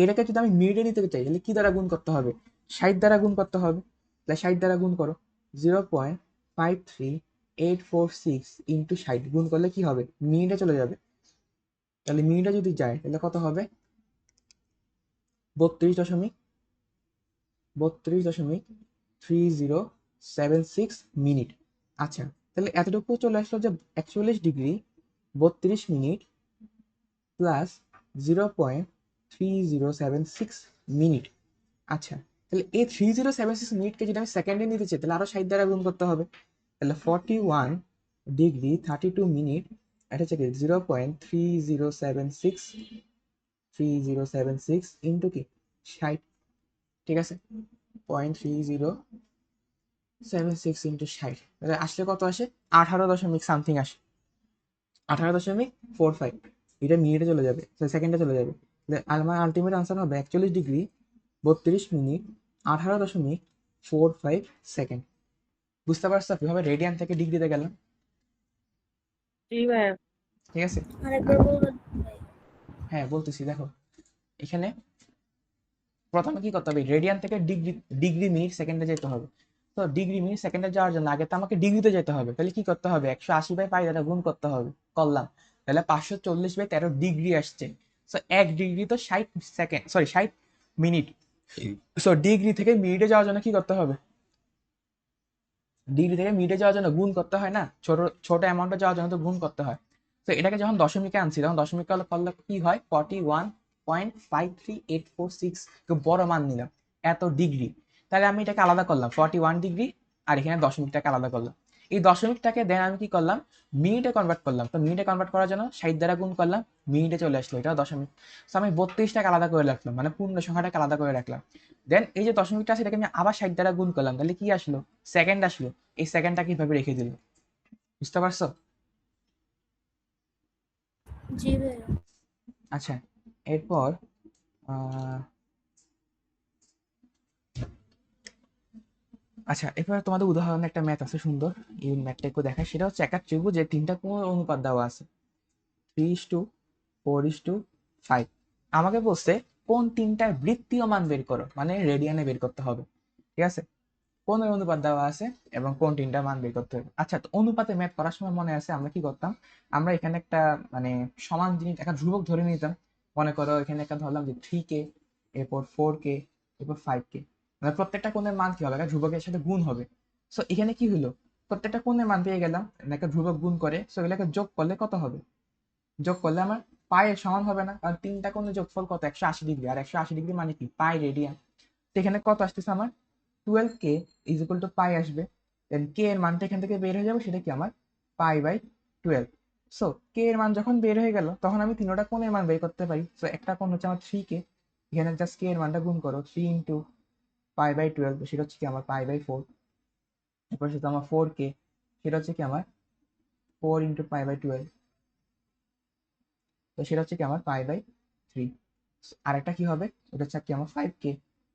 এটাকে যদি আমি মিনিটে নিতে চাই তাহলে কি দ্বারা গুণ করতে হবে, 60 দ্বারা গুণ করতে হবে। তাহলে 60 দ্বারা গুণ করো, 0.53846 ইন্টু 60 গুণ করলে কি হবে, মিনিটে চলে যাবে। তাহলে মিনিটে যদি যায় তাহলে কত হবে, 32.3076 মিনিট। আচ্ছা, তাহলে এতটুকু চলে আসলো যে 41 ডিগ্রি 32 মিনিট প্লাস 0.3076 মিনিট। আচ্ছা, তাহলে এই 3076 মিনিটকে যদি আমি সেকেন্ডে নিতে চাই তাহলে আরো 60 দ্বারা গুণ করতে হবে। তাহলে 41 ডিগ্রি 32 মিনিট, এটা হচ্ছে কি 0.3076 ইন্টু কি 60, ঠিক আছে? 0.3076 ইন্টু 60, তাহলে আসলে কত আসে, 18 দশমিক সামথিং আসে, 18.45। এটা মিনিটে চলে যাবে, সেকেন্ডে চলে যাবে। আমার আলটিমেট আনসার হবে 41 ডিগ্রি 32 মিনিট 18.45 সেকেন্ড। বুঝতে পারছো কিভাবে রেডিয়ান থেকে ডিগ্রিতে গেলাম? জি ভাইয়া। ঠিক আছে, আরেকবার বলবেন ভাই? হ্যাঁ বলতেছি, দেখো এখানে প্রথমে কি করতে হবে, রেডিয়ান থেকে ডিগ্রি, ডিগ্রি মিনিট সেকেন্ডে যেতে হবে। তো ডিগ্রি মিনিট সেকেন্ডে যাওয়ার জন্য আগে তো আমাকে ডিগ্রিতে যেতে হবে, তাহলে কি করতে হবে, 180/π দ্বারা গুণ করতে হবে, করলাম, তাহলে 540/13 ডিগ্রি আসছে। সো 1 ডিগ্রি তো 60 second, sorry 60 minute. So degree থেকে মিনিটে যাওয়ার জন্য কি করতে হবে, ডিগ্রি থেকে মিনিটে যাওয়ার জন্য গুণ করতে হয় না, ছোট ছোট অ্যামাউন্টে যাওয়ার জন্য তো গুণ করতে হয়। তো এটাকে যখন দশমিকে আনছি তখন দশমিক করলে কি হয়, 41.53846, বড় মান নিলাম, এত ডিগ্রি। তাহলে আমি এটাকে আলাদা করলাম 41 ডিগ্রি, আর এখানে দশমিকটাকে আলাদা করলাম। এই দশমিকটাকে দেন আমি কি করলাম, মিনিটে কনভার্ট করলাম। তো মিনিটে কনভার্ট করার জন্য 60 দ্বারা গুণ করলাম, মিনিটে চলে আসলো, এটা দশমিক। তো আমি 32টাকে আলাদা করে রাখলাম, মানে পূর্ণ সংখ্যাটাকে আলাদা করে রাখলাম। দেন এই যে দশমিকটা আছে এটাকে আমি আবার 60 দ্বারা গুণ করলাম, তাহলে কি আসলো, সেকেন্ড আসলো। এই সেকেন্ডটা কিভাবে রেখে দিল, বুঝতে পারছো? জি ভাইয়া। আচ্ছা, এরপর আহ, আচ্ছা এরপর তোমাদের উদাহরণে একটা ম্যাথ আছে সুন্দর, এই ম্যাথটা একটু দেখায়। সেটা হচ্ছে একটা ত্রিভুজে 3টা কোণের অনুপাত দেওয়া আছে, 3:4:5। আমাকে বলছে কোন 3টার বৃত্তীয় মান বের করো, মানে রেডিয়ানে বের করতে হবে, ঠিক আছে? কোণের অনুপাত দেওয়া আছে এবং কোন 3টার মান বের করতে হবে। আচ্ছা, তো অনুপাতে ম্যাথ করার সময় মনে আছে আমরা কি করতাম, আমরা এখানে একটা মানে সমান জিনিস একটা ধ্রুবক ধরে নিতাম। মনে করো এখানে একটা ধরলাম যে 3K, এরপর 4K, এরপর 5K, মানে প্রত্যেকটা কোণের মান কি হবে, একটা ধ্রুবকের সাথে গুণ হবে। সো এখানে কি হলো, প্রত্যেকটা কোণের মান পেয়ে গেলাম, একটা ধ্রুবক গুণ করে। সো এগুলোকে যোগ করলে কত হবে, যোগ করলে আমার পায়ের সমান হবে না, কারণ 3টা কোণের যোগফল কত, 180 ডিগ্রি, আর 180 ডিগ্রি মানে কি, পাই রেডিয়ান। তো এখানে কত আসতেছে আমার, 12K ইজ ইকুয়াল টু পাই আসবে। দেন কে এর মানটা এখান থেকে বের হয়ে যাবে, সেটা কি আমার π/12। সো কে এর মান যখন বের হয়ে গেল তখন আমি তিনটা কোণের মান বের করতে পারি। সো একটা কোণ হচ্ছে আমার 3K, এখানে জাস্ট কে এর মানটা গুণ করো, 3 × π/12, সেটা হচ্ছে কি আমার π/4। এরপর সেটা আমার 4K, সেটা হচ্ছে কি আমার 4 × π/12, তো সেটা হচ্ছে কি আমার π/3। আর একটা কি হবে, ওটা হচ্ছে কি আমার 5K,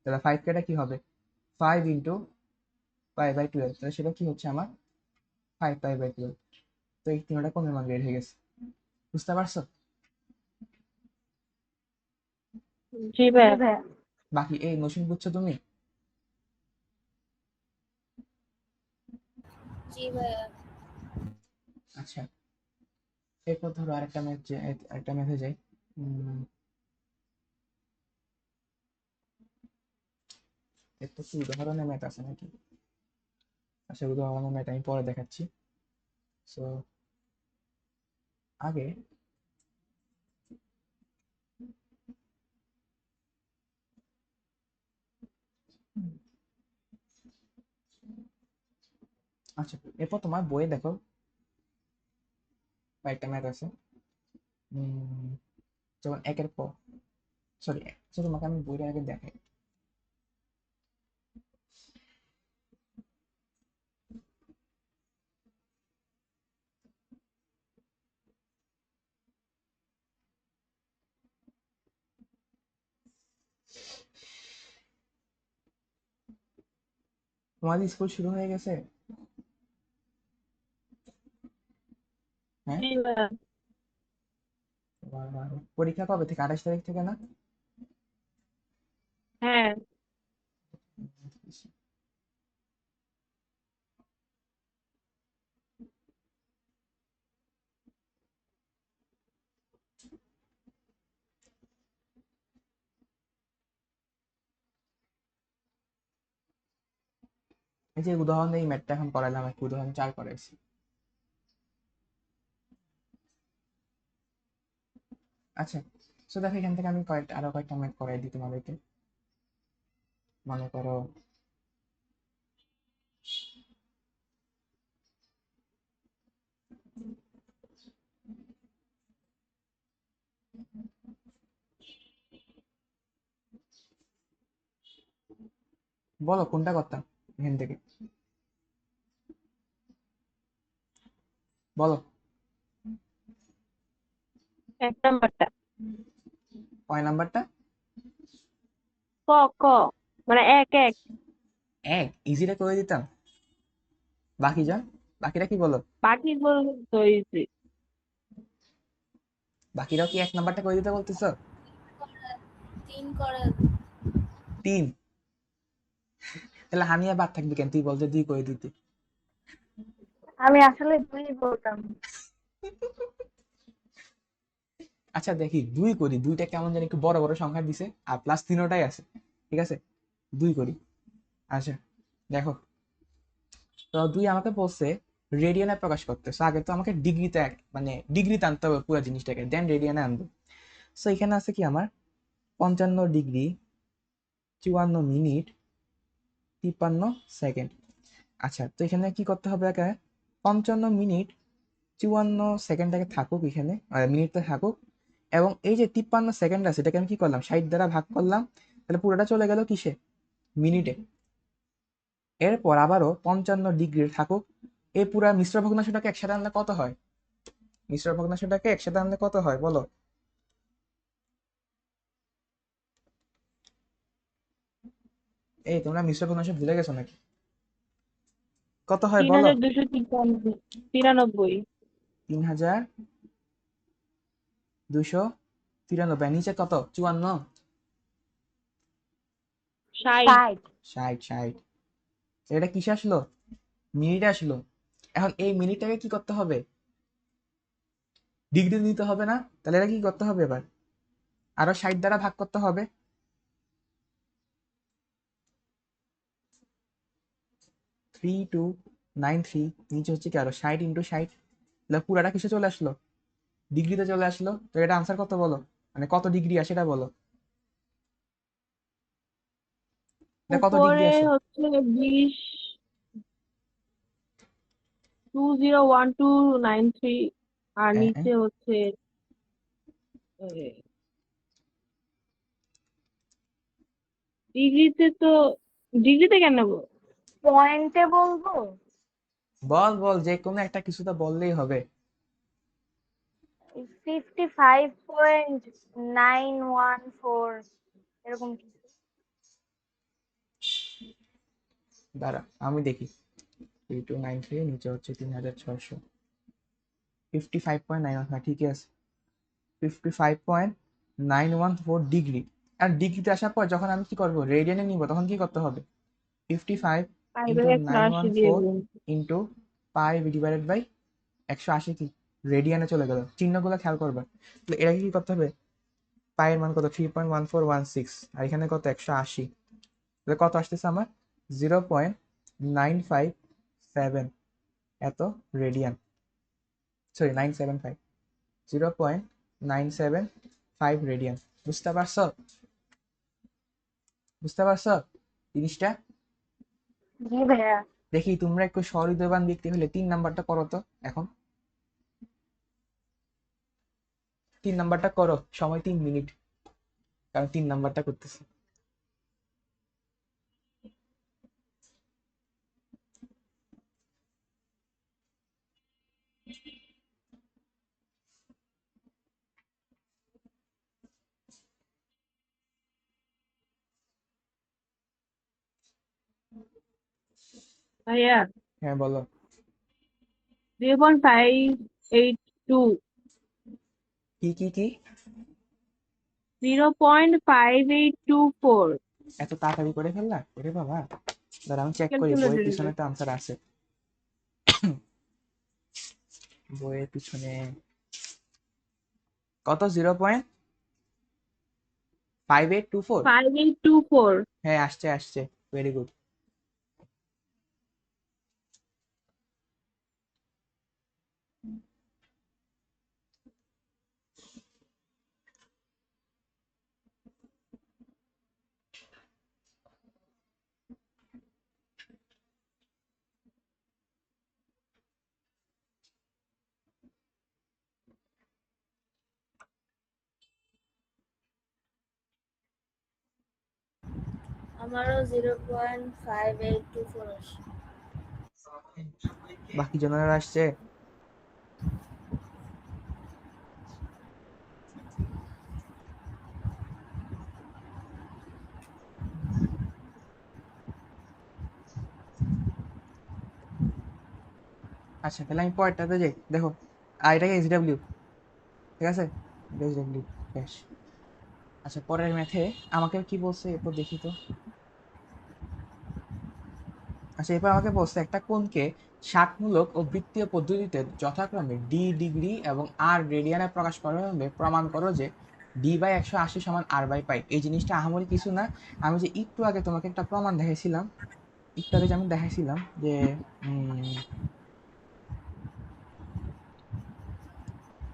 তাহলে 5Kটা কি হবে, 5 × π/12, তাহলে সেটা কি হচ্ছে আমার 5π/12। তো এই তিনটা কোণের মান বের হয়ে গেছে, বুঝতে পারছো? জি ভাইয়া। বাকি এই মৌসুমী বুঝছো তুমি? জি ভাইয়া। আচ্ছা, এরপর ধরো আরেকটা ম্যাথে যাই। এরপর কি উদাহরণের ম্যাথ আছে নাকি? আচ্ছা, উদাহরণের ম্যাথ আমি পরে দেখাচ্ছি। সো আগে আচ্ছা, এরপর তোমার বইয়ে দেখো কয়েকটা ম্যাথ আছে। যেমন একের পর, সরি, তোমাকে আমি বইটা আগে দেখাই। তোমাদের স্কুল শুরু হয়ে গেছে? হ্যাঁ, জি ভাইয়া। পরীক্ষা কবে থেকে, 28 তারিখ থেকে না? হ্যাঁ। এই যে উদাহরণ, এই ম্যাথটা এখন করাইলাম, একটা উদাহরণ 4 করাইছি। আচ্ছা, তো দেখো এখান থেকে আমি আরো কয়েকটা ম্যাথ করাই দিই তোমাদেরকে। মনে করো বলো কোনটা করতাম এখান থেকে, বলো। 1 নাম্বারটা। কয় নাম্বারটা? ক ক মানে 1 1। এক, ইজিটা করে দিতাম। বাকি যা, বাকিটা কি বলো, বাকি বলতে তো easy। বাকিরাও কি 1 নাম্বারটা করে দিতে বলতেছ? 3 করা। 3, তাহলে হানিয়া বাদ থাকবে কেন? তুই বলতে 2 করে দিতে। আমি আসলে 2 বলতাম। আচ্ছা দেখি 2 করি, 2টা কেমন জানি একটু বড় বড় সংখ্যা দিছে আর প্লাস 3টাই আছে, ঠিক আছে 2 করি। আচ্ছা দেখো, তো 2 আমাকে বলছে রেডিয়ানে প্রকাশ করতে, সো আগে তো আমাকে ডিগ্রিতে মানে ডিগ্রিতে আনতে হবে পুরো জিনিসটাকে, দেন রেডিয়ানে আনবো। সো এখানে আছে কি আমার 55 ডিগ্রি 54 মিনিট 53 সেকেন্ড। আচ্ছা তো এখানে কি করতে হবে, একে 55 মিনিট 54 সেকেন্ডটাকে থাকুক এখানে, মিনিটটা থাকুক, এবং এই যে 53 সেকেন্ড আছে এটাকে আমি কি করলাম 60 দ্বারা ভাগ করলাম, তাহলে পুরোটা চলে গেল কিসে, মিনিটে। এরপর আবারও 55 ডিগ্রি থাকুক, এই পুরা মিশ্র ভগ্নাংশটাকে একসাথে আনলে কত হয়? মিশ্র ভগ্নাংশটাকে একসাথে আনলে কত হয় বলো? এই তোমরা মিশ্র ভগ্নাংশ ভুলে গেছো নাকি? কত হয় বলো? 3293। 3293, নিচে কত 54, 60। 60 এটা কিসে আসলো, মিনিটে আসলো। এখন এই মিনিটটাকে কি করতে হবে, ডিগ্রি নিতে হবে না? তাহলে এটা কি করতে হবে এবার, আরো 60 দ্বারা ভাগ করতে হবে। 3293, নিচে হচ্ছে কি আরো 60 ইন্টু 60, তাহলে পুরাটা কিসে চলে আসলো, ডিগ্রিতে চলে আসলো। তো এটা আনসার কত বলো, মানে কত ডিগ্রি আসে এটা বলো, এটা কত ডিগ্রি উপরে আসে? হচ্ছে 20, 201293, আর হ্যাঁ, হ্যাঁ। নিচে হচ্ছে ডিগ্রিতে তো, ডিগ্রিতে কেন নেবো? পয়েন্টে বলবো। বল বল, যে কোনো একটা কিছু তো বললেই হবে। 55.914 এরকম কিছু। দাঁড়া আমি দেখি, 3293 নিচে হচ্ছে 3600, 55.91, হ্যাঁ ঠিকই আছে, 55.914 ডিগ্রি। আর ডিগ্রিতে আসার পর যখন আমি কি করবো রেডিয়ানে নিব, তখন কি করতে হবে, 55 ইন্টু 180 দিয়ে 914 দিন। ইন্টু পাই ডিভাইডেড বাই 180, কি রেডিয়ানে চলে গেল, চিহ্নগুলো খেয়াল করবা। তাহলে এটাকে কি করতে হবে, পায়ের মান কত 3.1416, আর এখানে কত 180, তাহলে কত আসতেছে আমার 0.957 এত রেডিয়ান, সরি 975, 0.975 রেডিয়ান। বুঝতে পারছো, বুঝতে পারছো জিনিসটা? জি ভাইয়া। দেখি তোমরা একটু সহৃদয়বান ব্যক্তি হলে 3 নাম্বারটা করো তো এখন, 3 নাম্বারটা করো, সময় 3 মিনিট, কারণ 3 নাম্বারটা করতেছি। ভাইয়া, হ্যাঁ বলো। 0.582, কি কি কি? 0.5824। এত তাড়াতাড়ি করে ফেললা ওরে বাবা, দাঁড়া আমি চেক করি বইয়ের ক্যালকুলেটর। পিছনে তো আনসার আছে, বইয়ের পিছনে কত 0.5824, 5824। হ্যাঁ আসছে আসছে, ভেরি গুড। আমারও 0.5824 আসে। বাকি জনের আসছে? আচ্ছা তাহলে আমি পরেরটাতে যাই, দেখো আর এটাকে এইচডাব্লিউ, ঠিক আছে এইচডাব্লিউ ব্যাস। আচ্ছা পরের ম্যাথে আমাকে কি বলছে এরপর দেখি তো, আচ্ছা, এবার আমাকে বলছে একটা কোণকে ষাটমূলক ও বৃত্তীয় পদ্ধতিতে যথাক্রমে ডি ডিগ্রি এবং আর রেডিয়ানে প্রকাশ করা হলে প্রমাণ করো যে d/180 সমান r/পাই। এই জিনিসটা আহামরি কিছু না। আমি যে একটু আগে তোমাকে একটা প্রমাণ দেখাইছিলাম, একটু আগে যে আমি দেখাইছিলাম যে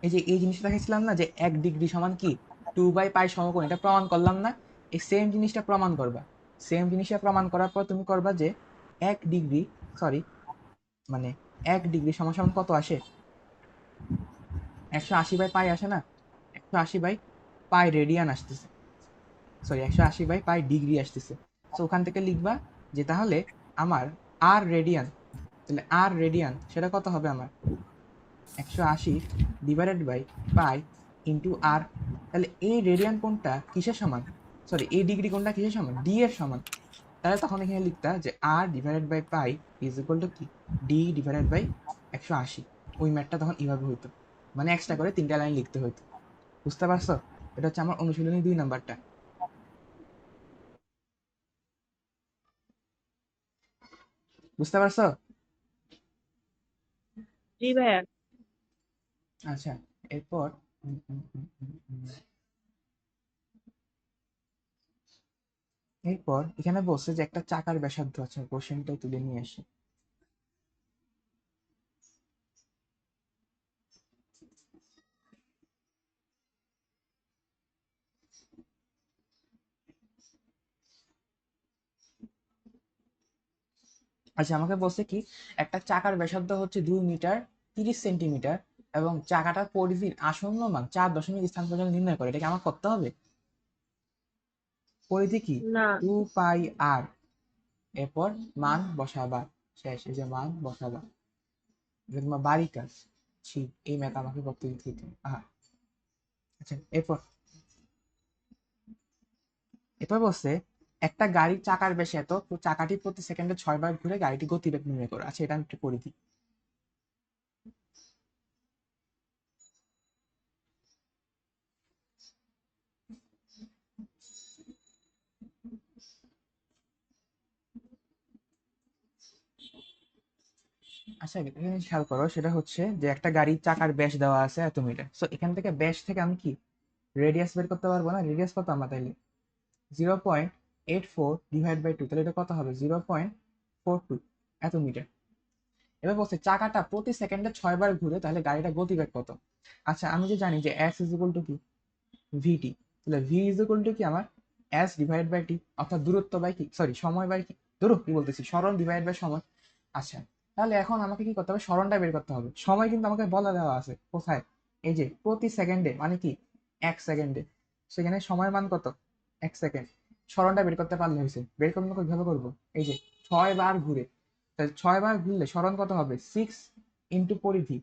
এই যে এই জিনিসটা দেখাইছিলাম না যে 1 ডিগ্রি সমান কি 2/পাই সমকোণ, এটা প্রমাণ করলাম না? এই সেম জিনিসটা প্রমাণ করবা। সেম জিনিসটা প্রমাণ করার পর তুমি করবা যে 1 ডিগ্রি, সরি মানে 1 ডিগ্রি সমান সমান কত আসে? 180/পাই আসে না? 180/পাই রেডিয়ান আসতেছে, সরি 180/পাই ডিগ্রি আসতেছে। তো ওখান থেকে লিখবা যে তাহলে আমার আর রেডিয়ান, তাহলে আর রেডিয়ান সেটা কত হবে আমার? 180/পাই ইন্টু আর। তাহলে এই রেডিয়ান কোণটা কিসের সমান, সরি এই ডিগ্রি কোণটা কিসের সমান? ডি এর সমান। তাহলে তখন এখানে লিখতা যে r/পাই ইজ ইকুয়াল টু কি d/180। ওই ম্যাথটা তখন এইভাবে হইতো, মানে এক্সট্রা করে 3টা লাইন লিখতে হইতো। বুঝতে পারছো? এটা হচ্ছে আমার অনুশীলনী 2 নাম্বারটা। বুঝতে পারছো? জি ভাইয়া। আচ্ছা, এরপর এরপর এখানে বলছে যে একটা চাকার ব্যাসার্ধ আছে, কোশ্চেনটা তুলে নিয়ে আসি। আচ্ছা, আমাকে বলছে কি একটা চাকার ব্যাসার্ধ হচ্ছে 2 মিটার 30 সেন্টিমিটার এবং চাকাটার পরিধির আসন্ন মান 4 দশমিক স্থান পর্যন্ত নির্ণয় করে। এটাকে আমার করতে হবে। পরিধি কি না 2πr, এরপর মান বসাবা, শেষ। এই যে মান বসাবা, এটা তোমার বাড়ি কাজ। ছি, এই ম্যাথ আমাকে করতে দিতে হতো। আচ্ছা, এরপর এরপর বলছে একটা গাড়ির চাকার ব্যাস এত, তো চাকাটি প্রতি সেকেন্ডে 6 বার ঘুরে গাড়িটি গতিবেগ নির্ণয় করে। আচ্ছা, এটা আমি একটু করে দিই। আচ্ছা, একটা জিনিস খেয়াল করো, সেটা হচ্ছে যে একটা গাড়ির চাকার ব্যাস দেওয়া আছে এত মিটার। সো এখান থেকে ব্যাস থেকে আমি কি রেডিয়াস বের করতে পারবো না? রেডিয়াস কত আমার? তাইলে 0.84/2, তাহলে এটা কত হবে? 0.42 এত মিটার। এবার বলছে চাকাটা প্রতি সেকেন্ডে 6 বার ঘুরে, তাহলে গাড়িটা গতিবেগ কত? আচ্ছা, আমি যে জানি যে এস ইজ ইকুয়াল টু কি ভিটি, তাহলে ভি ইজ ইকুয়াল টু কি আমার s/t, অর্থাৎ দূরত্ব বাই কি, সরি সময় বাই কি, কি বলতেছি, সরণ ডিভাইড বাই সময়। আচ্ছা, তাহলে এখন আমাকে কি করতে হবে? সরণটা বের করতে হবে। সময় কিন্তু আমাকে বলা দেওয়া আছে কোথায়, এই যে প্রতি সেকেন্ডে, মানে কি 1 সেকেন্ডে। সেখানে সময় মান কত? 1 সেকেন্ড। সরণটা বের করতে পারলে হয়েছে। বের করলে কিভাবে করবো? এই যে 6 বার ঘুরে, তাহলে 6 বার ঘুরলে সরণ কত হবে? 6 ইন্টু পরিধি,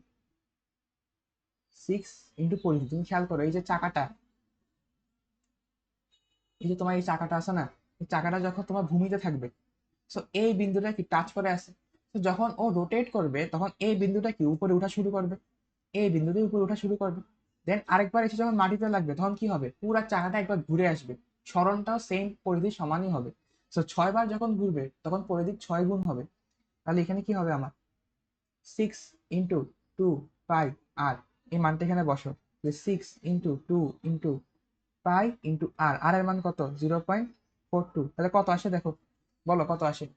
6 ইন্টু পরিধি। তুমি খেয়াল করো, এই যে চাকাটা, এই যে তোমার এই চাকাটা আছে না, এই চাকাটা যখন তোমার ভূমিতে থাকবে, সো এই বিন্দুটা কি টাচ করে আছে। তো যখন ও রোটেট করবে তখন এই বিন্দুটা কি উপরে উঠা শুরু করবে, এই বিন্দুতে উপরে উঠা শুরু করবে। দেন আরেকবার এসে যখন মাটিতে লাগবে তখন কি হবে? পুরা চাকাটা একবার ঘুরে আসবে। সরণটাও সেম পরিধির সমানই হবে। সো 6 বার যখন ঘুরবে তখন পরিধির 6 গুণ হবে। তাহলে এখানে কি হবে আমার? 6 ইন্টু 2 পাই আর, এই মানটা এখানে বসো। 6 ইন্টু 2 ইন্টু পাই ইন্টু আর, আর এর মান কত? 0.42। তাহলে কত আসে দেখো, বলো কত আসে?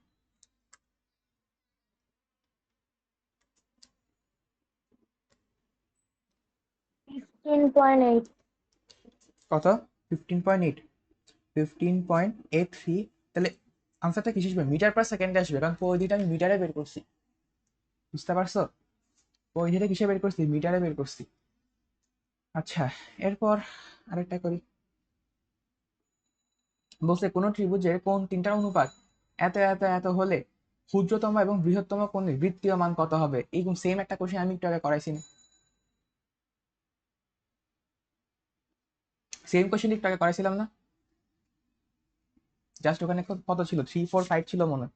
15.8। কত? 15.8, 15.83। তাহলে আনসারটা কিসে আসবে? মিটার পার সেকেন্ডে আসবে, কারণ পরিধিটা আমি মিটারে বের করছি। বুঝতে পারছো? পরিধিটা কিসে বের করছি? মিটারে বের করছি। আচ্ছা, এরপর আরেকটা করি। বলছে কোন ত্রিভুজের কোন তিনটার অনুপাত এত এত এত হলে ক্ষুদ্রতম এবং বৃহত্তম কোণের বৃত্তীয় মান কত হবে? এইরকম সেম একটা কোশ্চেন আমি একটু আগে করাইছি না? সেম কোশ্চেন একটু আগে করাইছিলাম না? জাস্ট ওখানে কত ছিল? 3 4 5 ছিল মনে হয়।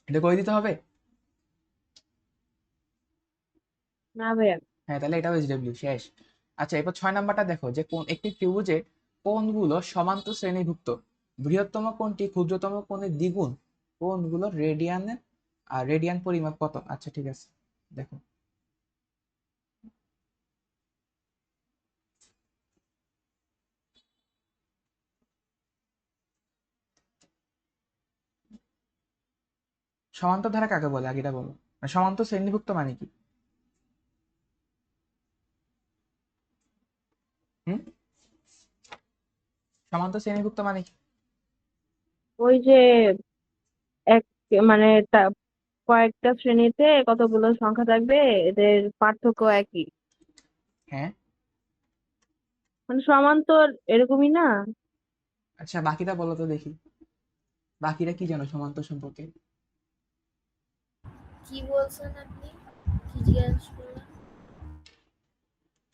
এটা করে দিতে হবে। না ভাইয়া। হ্যাঁ, তাহলে এটা এইচডব্লিউ শেষ। আচ্ছা, এরপর 6 নাম্বারটা দেখো যে কোন একটি ত্রিভুজে কোণগুলো সমান্তর শ্রেণীভুক্ত বৃহত্তম কোণটি ক্ষুদ্রতম কোণের দ্বিগুণ। কোণগুলো রেডিয়ানে, আর রেডিয়ান পরিমাপ কত? আচ্ছা ঠিক আছে, দেখো সমান্তর ধারা কাকে বলে, আগে এটা বলো। মানে সমান্তর শ্রেণীভুক্ত মানে কি? হুম, সমান্তর শ্রেণীভুক্ত মানে কি? ওই যে এক মানে কয়েকটা শ্রেণীতে কতগুলো সংখ্যা থাকবে, এদের পার্থক্য একই, হ্যাঁ। মানে সমান্তর এরকমই না? আচ্ছা বাকিটা বলো তো দেখি, বাকিরা কি জানো সমান্তর সম্পর্কে? কি বলছেন আপনি? কি জিজ্ঞেস করলেন?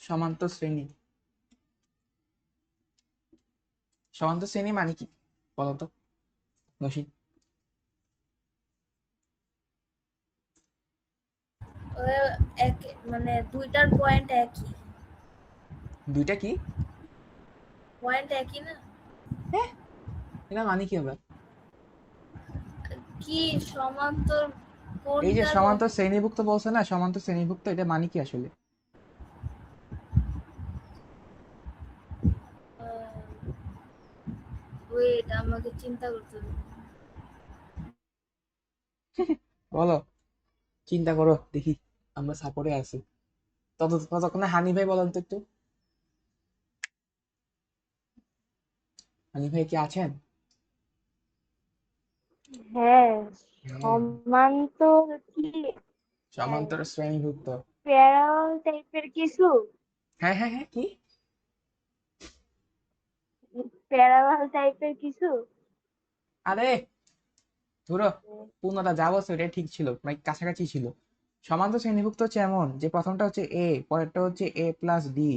সমান্তর শ্রেণী, সমান্তর শ্রেণী মানে কি বলো তো নসি? ওরা এক, মানে দুইটার পয়েন্ট একই। দুইটা কি? পয়েন্ট একই না? হ্যাঁ, এটা মানে কি হবে? কি সমান্তর এই যে কোনটার সমান্তর শ্রেণীভুক্ত বলছে না, সমান্তর শ্রেণীভুক্ত, এটা মানে কি আসলে? ওয়েট, আমাকে চিন্তা করতে হবে। বলো, চিন্তা করো দেখি, আমরা সাপোর্টে আছি। ততক্ষণে হানি ভাই বলেন তো একটু, হানি ভাই কি আছেন? হ্যাঁ, হ্যাঁ, সমান্তর কি সমান্তর শ্রেণীভুক্ত। প্যারালাল টাইপের কিছু? হ্যাঁ হ্যাঁ হ্যাঁ, কি? প্যারালাল টাইপের কিছু? আরে ধরো, পূর্ণতা যা বলছো এটা ঠিক ছিল, মানে কাছাকাছি ছিল। সমান্তর শ্রেণীভুক্ত হচ্ছে এমন যে প্রথমটা হচ্ছে এ, পরেরটা হচ্ছে এ প্লাস ডি,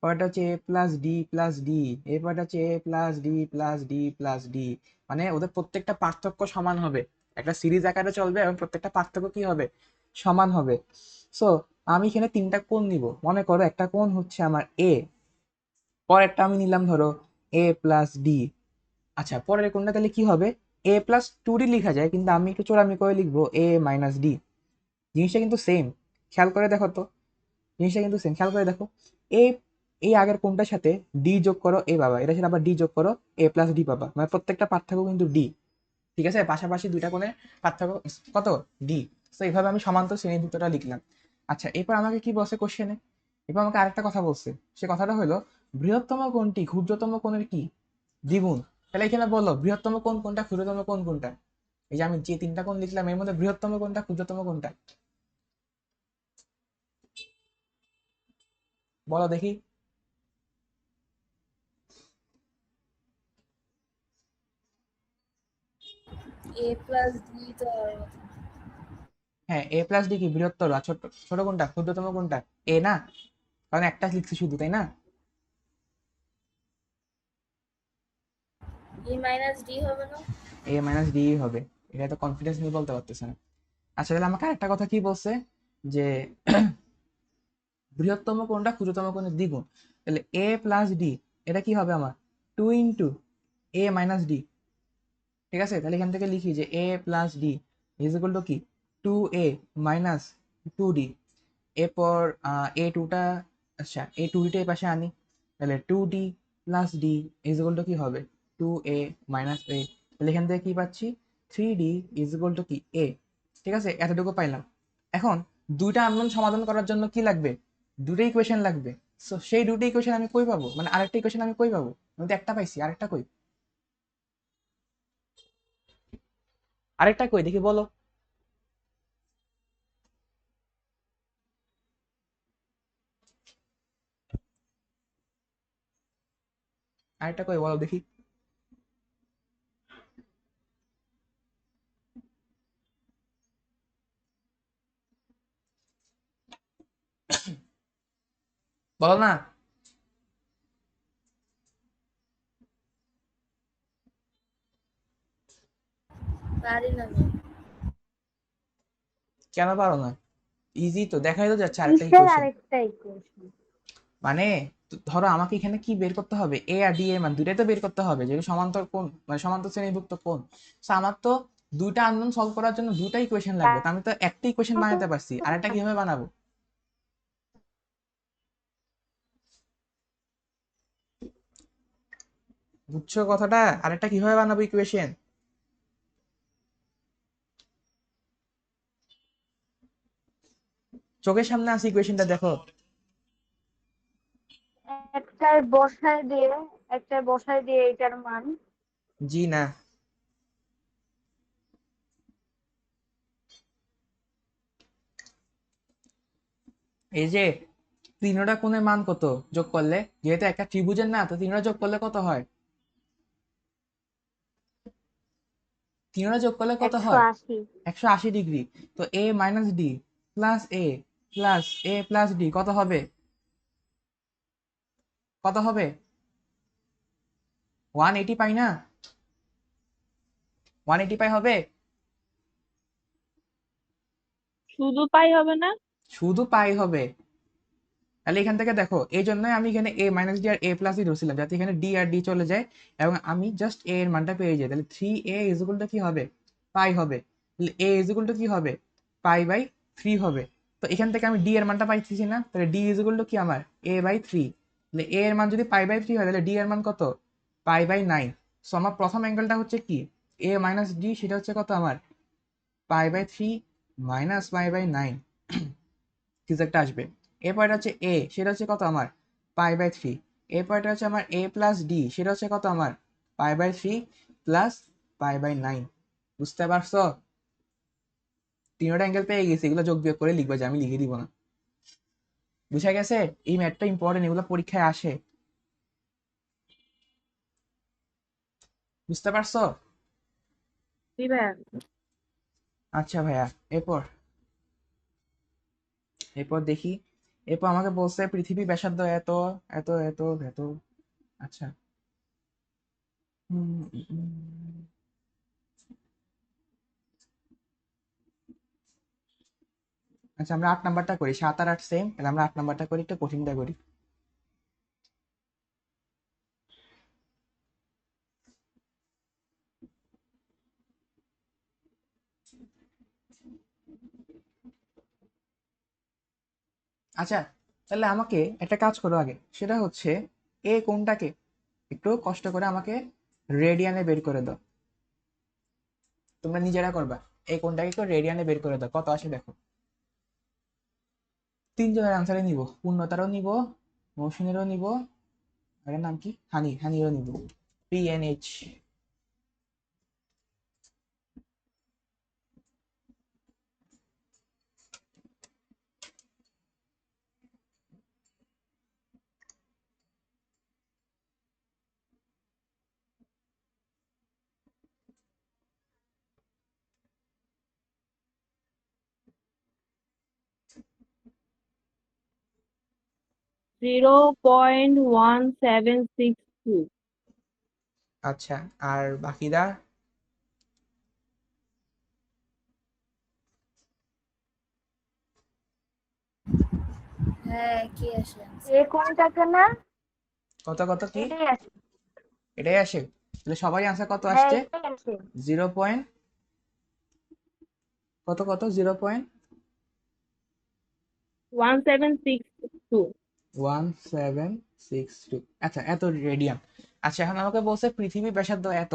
পরেরটা হচ্ছে A plus D plus D, এরপরটা হচ্ছে A plus D plus D plus D. মানে ওদের প্রত্যেকটা পার্থক্য সমান হবে, একটা সিরিজ আকারে চলবে এবং প্রত্যেকটা পার্থক্য কি হবে? সমান হবে। সো আমি এখানে তিনটা কোণ নিব, মনে করো একটা কোণ হচ্ছে আমার এ, পরেরটা আমি নিলাম ধরো এ প্লাস ডি। আচ্ছা পরের কোণটা তাহলে কি হবে? এ প্লাস টু ডি লেখা যায়, কিন্তু আমি একটু চোরামি করে লিখবো এ মাইনাস ডি। জিনিসটা কিন্তু সেম, খেয়াল করে দেখো তো, জিনিসটা কিন্তু সেম, খেয়াল করে দেখো। এ, এই আগের কোণটার সাথে ডি যোগ করো এ পাবা, এটার সাথে আবার ডি যোগ করো এ প্লাস ডি পাবা, মানে প্রত্যেকটা পার্থক্য কিন্তু ডি। ঠিক আছে, পাশাপাশি দুইটা কোণের পার্থক্য কত? ডি। তো এইভাবে আমি সমান্তর শ্রেণীভুক্তটা লিখলাম। আচ্ছা এরপর আমাকে কি বলছে কোশ্চেনে? এরপর আমাকে আরেকটা কথা বলছে, সে কথাটা হলো বৃহত্তম কোণটি ক্ষুদ্রতম কোণের কি দ্বিগুণ। তাহলে এখানে বললো বৃহত্তম কোণ কোনটা, ক্ষুদ্রতম কোণ কোনটা? এই যে আমি যে তিনটা কোণ লিখলাম এর মধ্যে বৃহত্তম কোণটা, ক্ষুদ্রতম কোণটা? বলো দেখি। এ প্লাস ডি তো হয়। হ্যাঁ, এ প্লাস ডি কি বৃহত্তর, আর ছোট ছোট কোনটা, ক্ষুদ্রতম কোনটা? এ না, কারণ একটা লিখছি শুধু, তাই না? ই মাইনাস ডি হবে না? এ মাইনাস ডি হবে, এটা তো কনফিডেন্স নিয়ে বলতে পারতেছে না। আচ্ছা তাহলে আমাকে আরেকটা কথা কি বলছে, যে বৃহত্তম কোণটা ক্ষুদ্রতম কোণের দ্বিগুণ। তাহলে এ প্লাস ডি, এটা কি হবে আমার? Two into A minus D. ঠিক আছে, তাহলে এখান থেকে লিখি যে A plus D is equal to কি, two A minus two D. এরপর এ টুটা, আচ্ছা এ টু ডিটা এই পাশে আনি, তাহলে two D plus D is equal to কি হবে? Two A minus A. তাহলে এখান থেকে কি পাচ্ছি? Three D is equal to কি এ। ঠিক আছে, এতটুকু পাইলাম। এখন দুইটা আননোন সমাধান করার জন্য কি লাগবে? দুটো ইকুয়েশন লাগবে। সো সেই দুটো ইকুয়েশন আমি কই পাবো, মানে আরেকটা ইকুয়েশন আমি কই পাবো? আমি তো একটা পাইছি, আরেকটা কই? আরেকটা কই দেখি বলো। আরেকটা কই বলো দেখি। বলো না। পারি না আমি। কেন পারো না? ইজি তো, দেখাই তো যাচ্ছে আরেকটা কিসের ইকুয়েশন। আরেকটা ইকুয়েশন? মানে তো ধরো আমাকে এখানে কি বের করতে হবে, এ আর ডি এর মান দুইটাই তো বের করতে হবে, যেহেতু সমান্তর কোণ মানে সমান্তর শ্রেণীভুক্ত কোণ। তো আমার তো দুইটা আননোন সলভ করার জন্য দুইটা ইকুয়েশন লাগবে, তো আমি তো একটা ইকুয়েশন বানাতে পারছি, আরেকটা কিভাবে বানাবো? বুঝছো কথাটা? আরেকটা কিভাবে বানাবো ইকুয়েশন? চোখের সামনে আছে ইকুয়েশনটা, দেখো। একটায় বসায় দিয়ে একটায় বসায় দিয়ে এটার মান। জি না। এই যে তিনটা কোণের মান কত যোগ করলে, যেহেতু একটা ত্রিভুজের না, তো তিনটা যোগ করলে কত হয়? তিনটা যোগ করলে কত একশো হয়? আশি 180 ডিগ্রি। তো এ মাইনাস ডি প্লাস এ প্লাস ডি কত হবে? কত হবে? 180 পাই না? 180 পাই হবে? শুধু পাই হবে না? শুধু পাই হবে। তাহলে এখান থেকে দেখো, এই জন্যই আমি এখানে এ মাইনাস ডি আর এ প্লাস ডি ধরছিলাম, যাতে এখানে ডি আর ডি চলে যায় এবং আমি জাস্ট এ এর মানটা পেয়ে যাই। তাহলে 3a ইজ ইকুয়াল টু কি হবে? পাই হবে। তাহলে এ ইজ ইকুয়াল টু কি হবে? পাই বাই 3 হবে। তো এখান থেকে আমি ডি এর মানটা পাইতেছি না, তাহলে ডি ইজ ইকুয়াল টু কি আমার এ বাই 3। তাহলে এ এর মান যদি পাই বাই 3 হয়, তাহলে ডি এর মান কত? পাই বাই 9। সো আমার প্রথম অ্যাঙ্গেলটা হচ্ছে কি, এ মাইনাস ডি, সেটা হচ্ছে কত আমার? Pi by 3 minus pi by 9 কিছু একটা আসবে। এ পয়েন্ট হচ্ছে এ, সেটা হচ্ছে কত আমার? Pi by 3। এ পয়েন্ট হচ্ছে আমার এ প্লাস ডি, সেটা হচ্ছে কত আমার? Pi by 3 plus pi by 9। বুঝতে পারছো? তিনটা অ্যাঙ্গেল পেয়ে গেছি, এগুলো যোগ বিয়োগ করে লিখবে, যে আমি লিখে দিব না। বুঝা গেছে? এই ম্যাথটা ইম্পর্টেন্ট, এগুলো পরীক্ষায় আসে। বুঝতে পারছো? জি ভাইয়া। আচ্ছা ভাইয়া, এরপর এরপর দেখি। এরপর আমাকে বলছে পৃথিবী ব্যাসার্ধ এত এত এত এত। আচ্ছা। হুম, আচ্ছা আমরা 8 নাম্বারটা করি, 7 আর 8 সেম, তাহলে আমরা 8 নাম্বারটা করি, একটু কঠিনটা করি। আচ্ছা, তাহলে আমাকে একটা কাজ করো আগে, সেটা হচ্ছে এ কোণটাকে একটু কষ্ট করে আমাকে রেডিয়ানে বের করে দাও। তোমরা নিজেরা করবা। এই কোণটাকে একটু রেডিয়ানে বের করে দাও, কত আসে দেখো। তিনজনের আনসারে নিব, পূর্ণতারও নিব, মৌসুমীরও নিব, আর এর নাম কি, হানিরও নিব। PNH। 0.1762। আচ্ছা, আর বাকিরা? হ্যাঁ কি আসে এ কোনটাকে না, কত কত কি? এটাই আছে। এটাই আসে? তাহলে সবারই আনসার কত হ্যাঁ আসছে? এটাই আছে। 0 পয়েন্ট কত কত 0. 1762। 1762। আচ্ছা, এত রেডিয়ান। আচ্ছা, এখন আমাকে বলছে পৃথিবী ব্যাসার্ধ এত,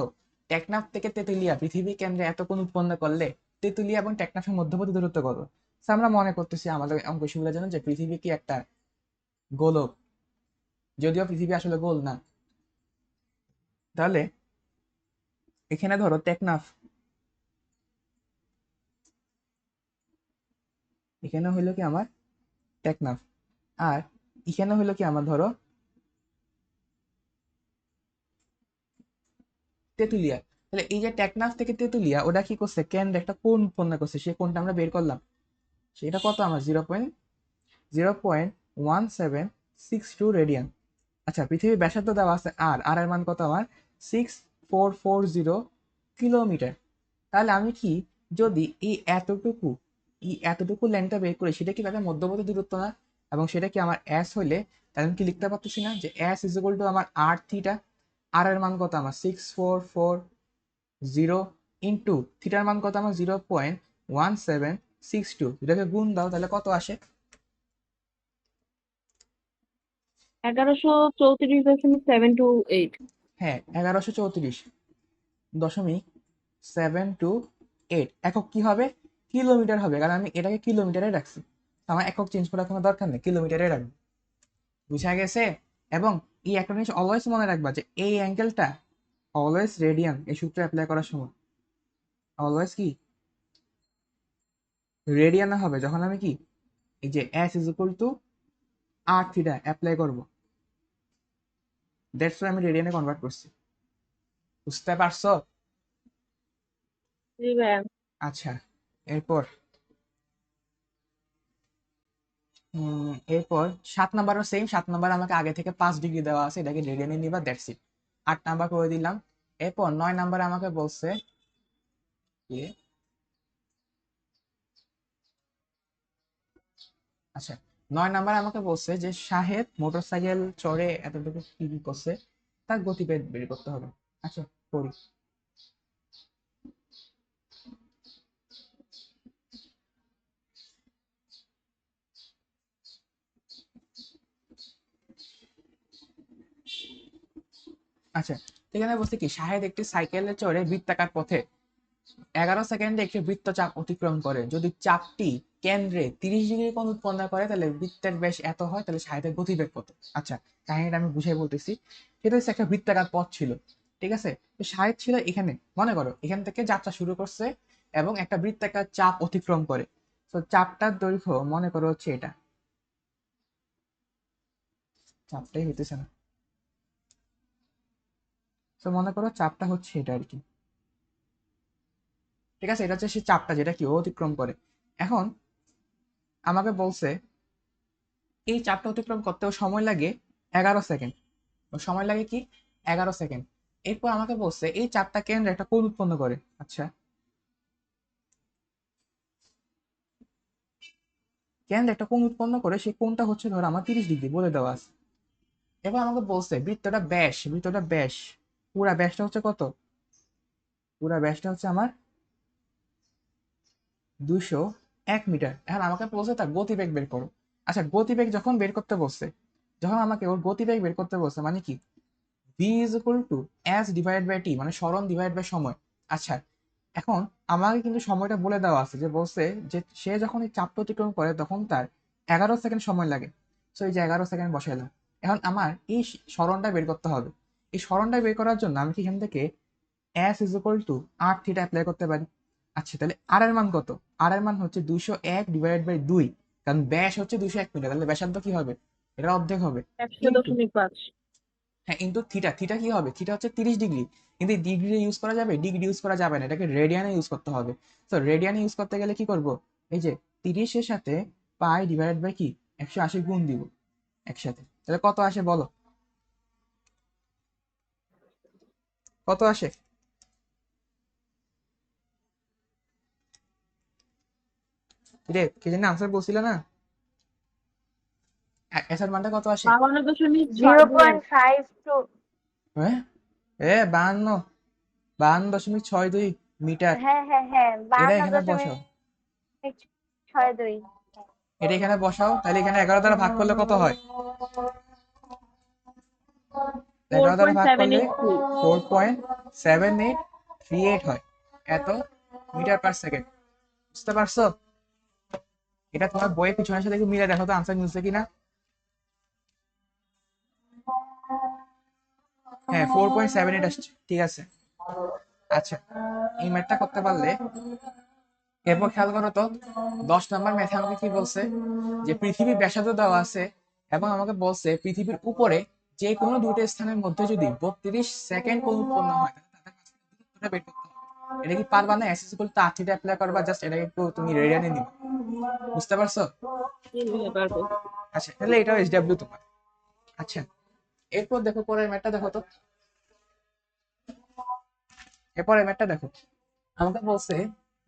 টেকনাফ থেকে তেতুলিয়া পৃথিবী কেন্দ্রে এত কোণ উৎপন্ন করলে তেতুলিয়া এবং টেকনাফের মধ্যবর্তী দূরত্ব কত? So, আমরা মনে করতেছি আমাদের অঙ্ক সুবিধার জন্য যে পৃথিবী কি একটা গোলক, যদিও পৃথিবী আসলে গোল না। তাহলে এখানে ধরো টেকনাফ, এখানে হইলো কি আমার টেকনাফ, আর এখানে হইলো কি আমার ধরো তেতুলিয়া। তাহলে এই যে টেকনাফ থেকে তেতুলিয়া, ওটা কি করছে, কেন্দ্রে একটা কোণ উৎপন্ন করছে, সেই কোণটা আমরা বের করলাম। সেটা কত আমার? 0.1762 রেডিয়ান। আচ্ছা, পৃথিবীর ব্যাসার্ধ দেওয়া আছে আর এর মান কত আমার? 6440 কিলোমিটার। তাহলে আমি কি, যদি এই এতটুকু লেন্থটা বের করি, সেটা কি তাদের মধ্যবর্তী দূরত্ব না? এবং সেটা কি আমার এস হইলে তাহলে আমি কি লিখতে পারতেছি না যে এস ইজ ইকুয়াল টু আমার আর থিটা, আর এর মান কত আমার 6440 ইন্টু থিটার মান কত আমার 0.1762, এটাকে গুণ দাও তাহলে কত আসে? 1134.728। হ্যাঁ 1134.728 একক কি হবে? কিলোমিটার হবে, কারণ আমি এটাকে কিলোমিটারে রাখছি। আমার একক চেঞ্জ করার কোনো দরকার নেই, কিলোমিটারে রাখবো। বুঝা গেছে? এবং এই একটা জিনিস অলওয়েজ মনে রাখবা যে এই অ্যাঙ্গেলটা অলওয়েজ রেডিয়ান, এই সূত্র অ্যাপ্লাই করার সময় অলওয়েজ কি রেডিয়ানে হবে যখন আমি কি এই যে S is equal to R theta apply করব। দ্যাটস ওয়াই আমি রেডিয়ানে কনভার্ট করছি। বুঝতে পারছো? জি ভাইয়া। আচ্ছা, এরপর এরপর 7 নাম্বারও সেম। 7 নাম্বার আমাকে আগে থেকে 5 ডিগ্রি দেওয়া আছে, এটাকে রেডিয়ানে নিবা, দ্যাটস ইট। 8 নাম্বার করে দিলাম। এরপর 9 নাম্বারে আমাকে বলছে কি, আচ্ছা 9 নাম্বার আমাকে বলছে যে শাহেদ মোটরসাইকেল চড়ে এতটুকু কি কি করছে, তার গতিবেগ বের করতে হবে। আচ্ছা করি। আচ্ছা, তো এখানে বলছে কি শাহেদ একটি সাইকেলে চড়ে বৃত্তাকার পথে 11 সেকেন্ডে একটি বৃত্তচাপ অতিক্রম করে। যদি চাপটি কেন্দ্রে 30 ডিগ্রি কোণ উৎপন্ন করে তাহলে বৃত্তের ব্যাস এত হয়, তাহলে শাহেদের গতিবেগ কত? আচ্ছা, কাহিনীটা আমি বুঝাই বলতেছি। সেটা হচ্ছে একটা বৃত্তাকার পথ ছিল, ঠিক আছে? তো শাহেদ ছিল এখানে, মনে করো এখান থেকে যাত্রা শুরু করছে এবং একটা বৃত্তাকার চাপ অতিক্রম করে। তো চাপটার দৈর্ঘ্য মনে করো হচ্ছে এটা, চাপটাই হইতেছে না। তো মনে করো চাপটা হচ্ছে এটা আর কি, ঠিক আছে? এটা হচ্ছে সেই চাপটা যেটা কি ও অতিক্রম করে। এখন আমাকে বলছে এই চাপটা অতিক্রম করতেও সময় লাগে 11 সেকেন্ড। সময় লাগে কি 11 সেকেন্ড। এরপর আমাকে বলছে এই চাপটা কেন্দ্রে একটা কোণ উৎপন্ন করে। আচ্ছা, কেন্দ্রে একটা কোণ উৎপন্ন করে, সেই কোণটা হচ্ছে ধরো আমার 30 ডিগ্রি বলে দেওয়া আছে। এবার আমাকে বলছে বৃত্তটা ব্যাস পুরা ব্যাসটা হচ্ছে কত? পুরা ব্যাসটা হচ্ছে আমার 201 মিটার। এখন আমাকে বলছে তার গতিবেগ বের করো। আচ্ছা, গতিবেগ যখন বের করতে বলছে, যখন আমাকে ওর গতিবেগ বের করতে বলছে, মানে কি V is equal to S divide by T, মানে সরণ ডিভাইড বাই সময়। আচ্ছা, এখন আমাকে কিন্তু সময়টা বলে দেওয়া আছে, যে বলছে যে সে যখন এই চাপটা অতিক্রম করে তখন তার 11 সেকেন্ড সময় লাগে। সো এই যে 11 সেকেন্ড বসাইলাম। এখন আমার এই সরণটা বের করতে হবে। এই সরণটা বের করার জন্য আমি কি এখান থেকে S is equal to R theta apply করতে পারি। আচ্ছা, তাহলে আর এর মান কত? আর এর মান হচ্ছে 201 ডিভাইড বাই 2, কারণ ব্যাস হচ্ছে 201 মিটার, তাহলে ব্যাসার্ধ কি হবে? এটা অর্ধেক হবে। একশো ইন্টু, দশমিক পাঁচ হ্যাঁ ইন্টু থিটা। থিটা কি হবে? থিটা হচ্ছে 30 ডিগ্রি। কিন্তু এই ডিগ্রি ইউজ করা যাবে? ডিগ্রি ইউজ করা যাবে না, এটাকে রেডিয়ানে ইউজ করতে হবে। তো রেডিয়ানে ইউজ করতে গেলে কি করব? এই যে 30-এর সাথে পাই ডিভাইড বাই কি 180 গুণ দিব একসাথে, তাহলে কত আসে বলো? কত আসে? রে কে জানি আনসার বলছিল না, এসআর মানটা কত আসে? 0.52। হ্যাঁ, 52.62 মিটার। হ্যাঁ হ্যাঁ হ্যাঁ, এটা 52 এখানে দশমিক বসাও, 62। এটা এখানে বসাও, তাহলে এখানে 11 দ্বারা ভাগ করলে কত হয়? ফোর 11 দ্বারা পয়েন্ট ভাগ সেভেন করলে এইট থ্রি 4.7838 হয়, এত মিটার পার সেকেন্ড। বুঝতে পারছো? এটা তোমার বইয়ের পিছনের সাথে একটু মিলে দেখো তো আনসার মিলছে কিনা। হ্যাঁ 4.78 আসছে, ঠিক আছে। আচ্ছা, এই ম্যাথটা করতে পারলে এরপর খেয়াল করো তো 10 নাম্বার ম্যাথে আমাকে কি বলছে, যে পৃথিবীর ব্যাসার্ধ দেওয়া আছে এবং আমাকে বলছে পৃথিবীর উপরে যে কোনো দুটো স্থানের মধ্যে যদি 32 সেকেন্ড কোণ উৎপন্ন হয় তাহলে তাদের মাঝখানে দূরত্বটা বের করতে হবে। এটা কি পারবা না? অ্যাসেসিবল তো আর্থিটা অ্যাপ্লাই করবা, জাস্ট এটাকে একটু তুমি রেডিয়ানে নিবে। বুঝতে পারছো? পারবো। আচ্ছা, তাহলে এটাও এইচডব্লিউ তোমার। আচ্ছা, এরপর দেখো পরের ম্যাথটা দেখো তো, এরপরের ম্যাথটা দেখো। আমাকে বলছে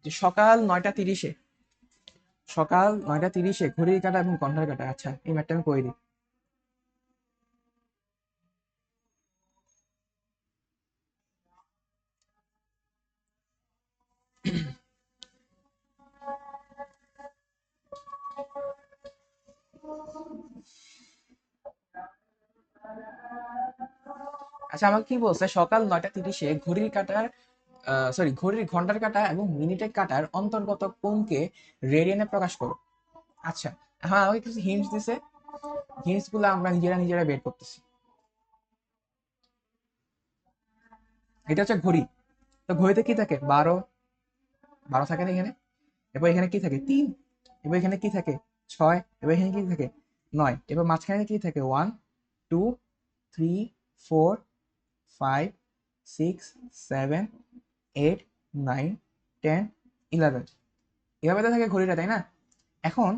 যে সকাল 9টা 30-এ ঘড়ির কাঁটা এবং ঘন্টার কাঁটা। আচ্ছা, এই ম্যাথটা আমি করে দিই। আচ্ছা, আমাকে কি বলছে, সকাল 9টা 30-এ ঘড়ির কাঁটার ঘড়ির ঘন্টার কাঁটা এবং মিনিটের কাঁটার অন্তর্গত কোণকে রেডিয়ানে প্রকাশ করো। আচ্ছা, হ্যাঁ, আমাকে কিছু হিন্টস দিছে, হিন্টস গুলো আমরা নিজেরা নিজেরা বের করতেছি। এটা হচ্ছে ঘড়ি। তো ঘড়িতে কি থাকে? 12, 12 থাকে না এখানে? এবার এখানে কি থাকে? 3। এবার এখানে কি থাকে? 6। এবার এখানে কি থাকে? 9। এবার মাঝখানে কি থাকে? 1, 2, 3, 4, 5, 6, 7, 8, 9, 10, 11। এভাবে তো থাকে ঘড়িটা, তাই না? এখন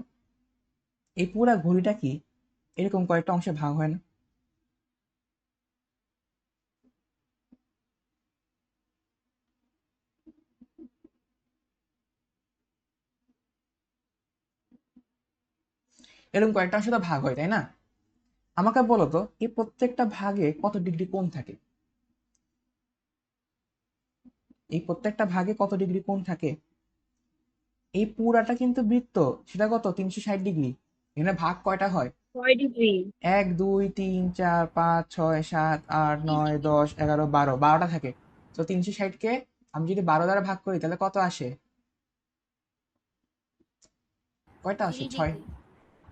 এই পুরা ঘড়িটা কি এরকম কয়েকটা অংশে ভাগ হয় না? এরকম কয়েকটা অংশে তো ভাগ হয়, তাই না? আমাকে বলো তো, এই প্রত্যেকটা ভাগে কত ডিগ্রি কোণ থাকে? এই প্রত্যেকটা ভাগে কত ডিগ্রি কোণ থাকে? এই পুরাটা কিন্তু বৃত্ত, সেটা কত? 360 ডিগ্রি। এখানে ভাগ কয়টা হয়? 6 ডিগ্রি। 1, 2, 3, 4, 5, 6, 7, 8, 9, 10, 11, 12, 12টা থাকে। তো 360-কে আমি যদি 12 দ্বারা ভাগ করি তাহলে কত আসে? কয়টা আসে? 6।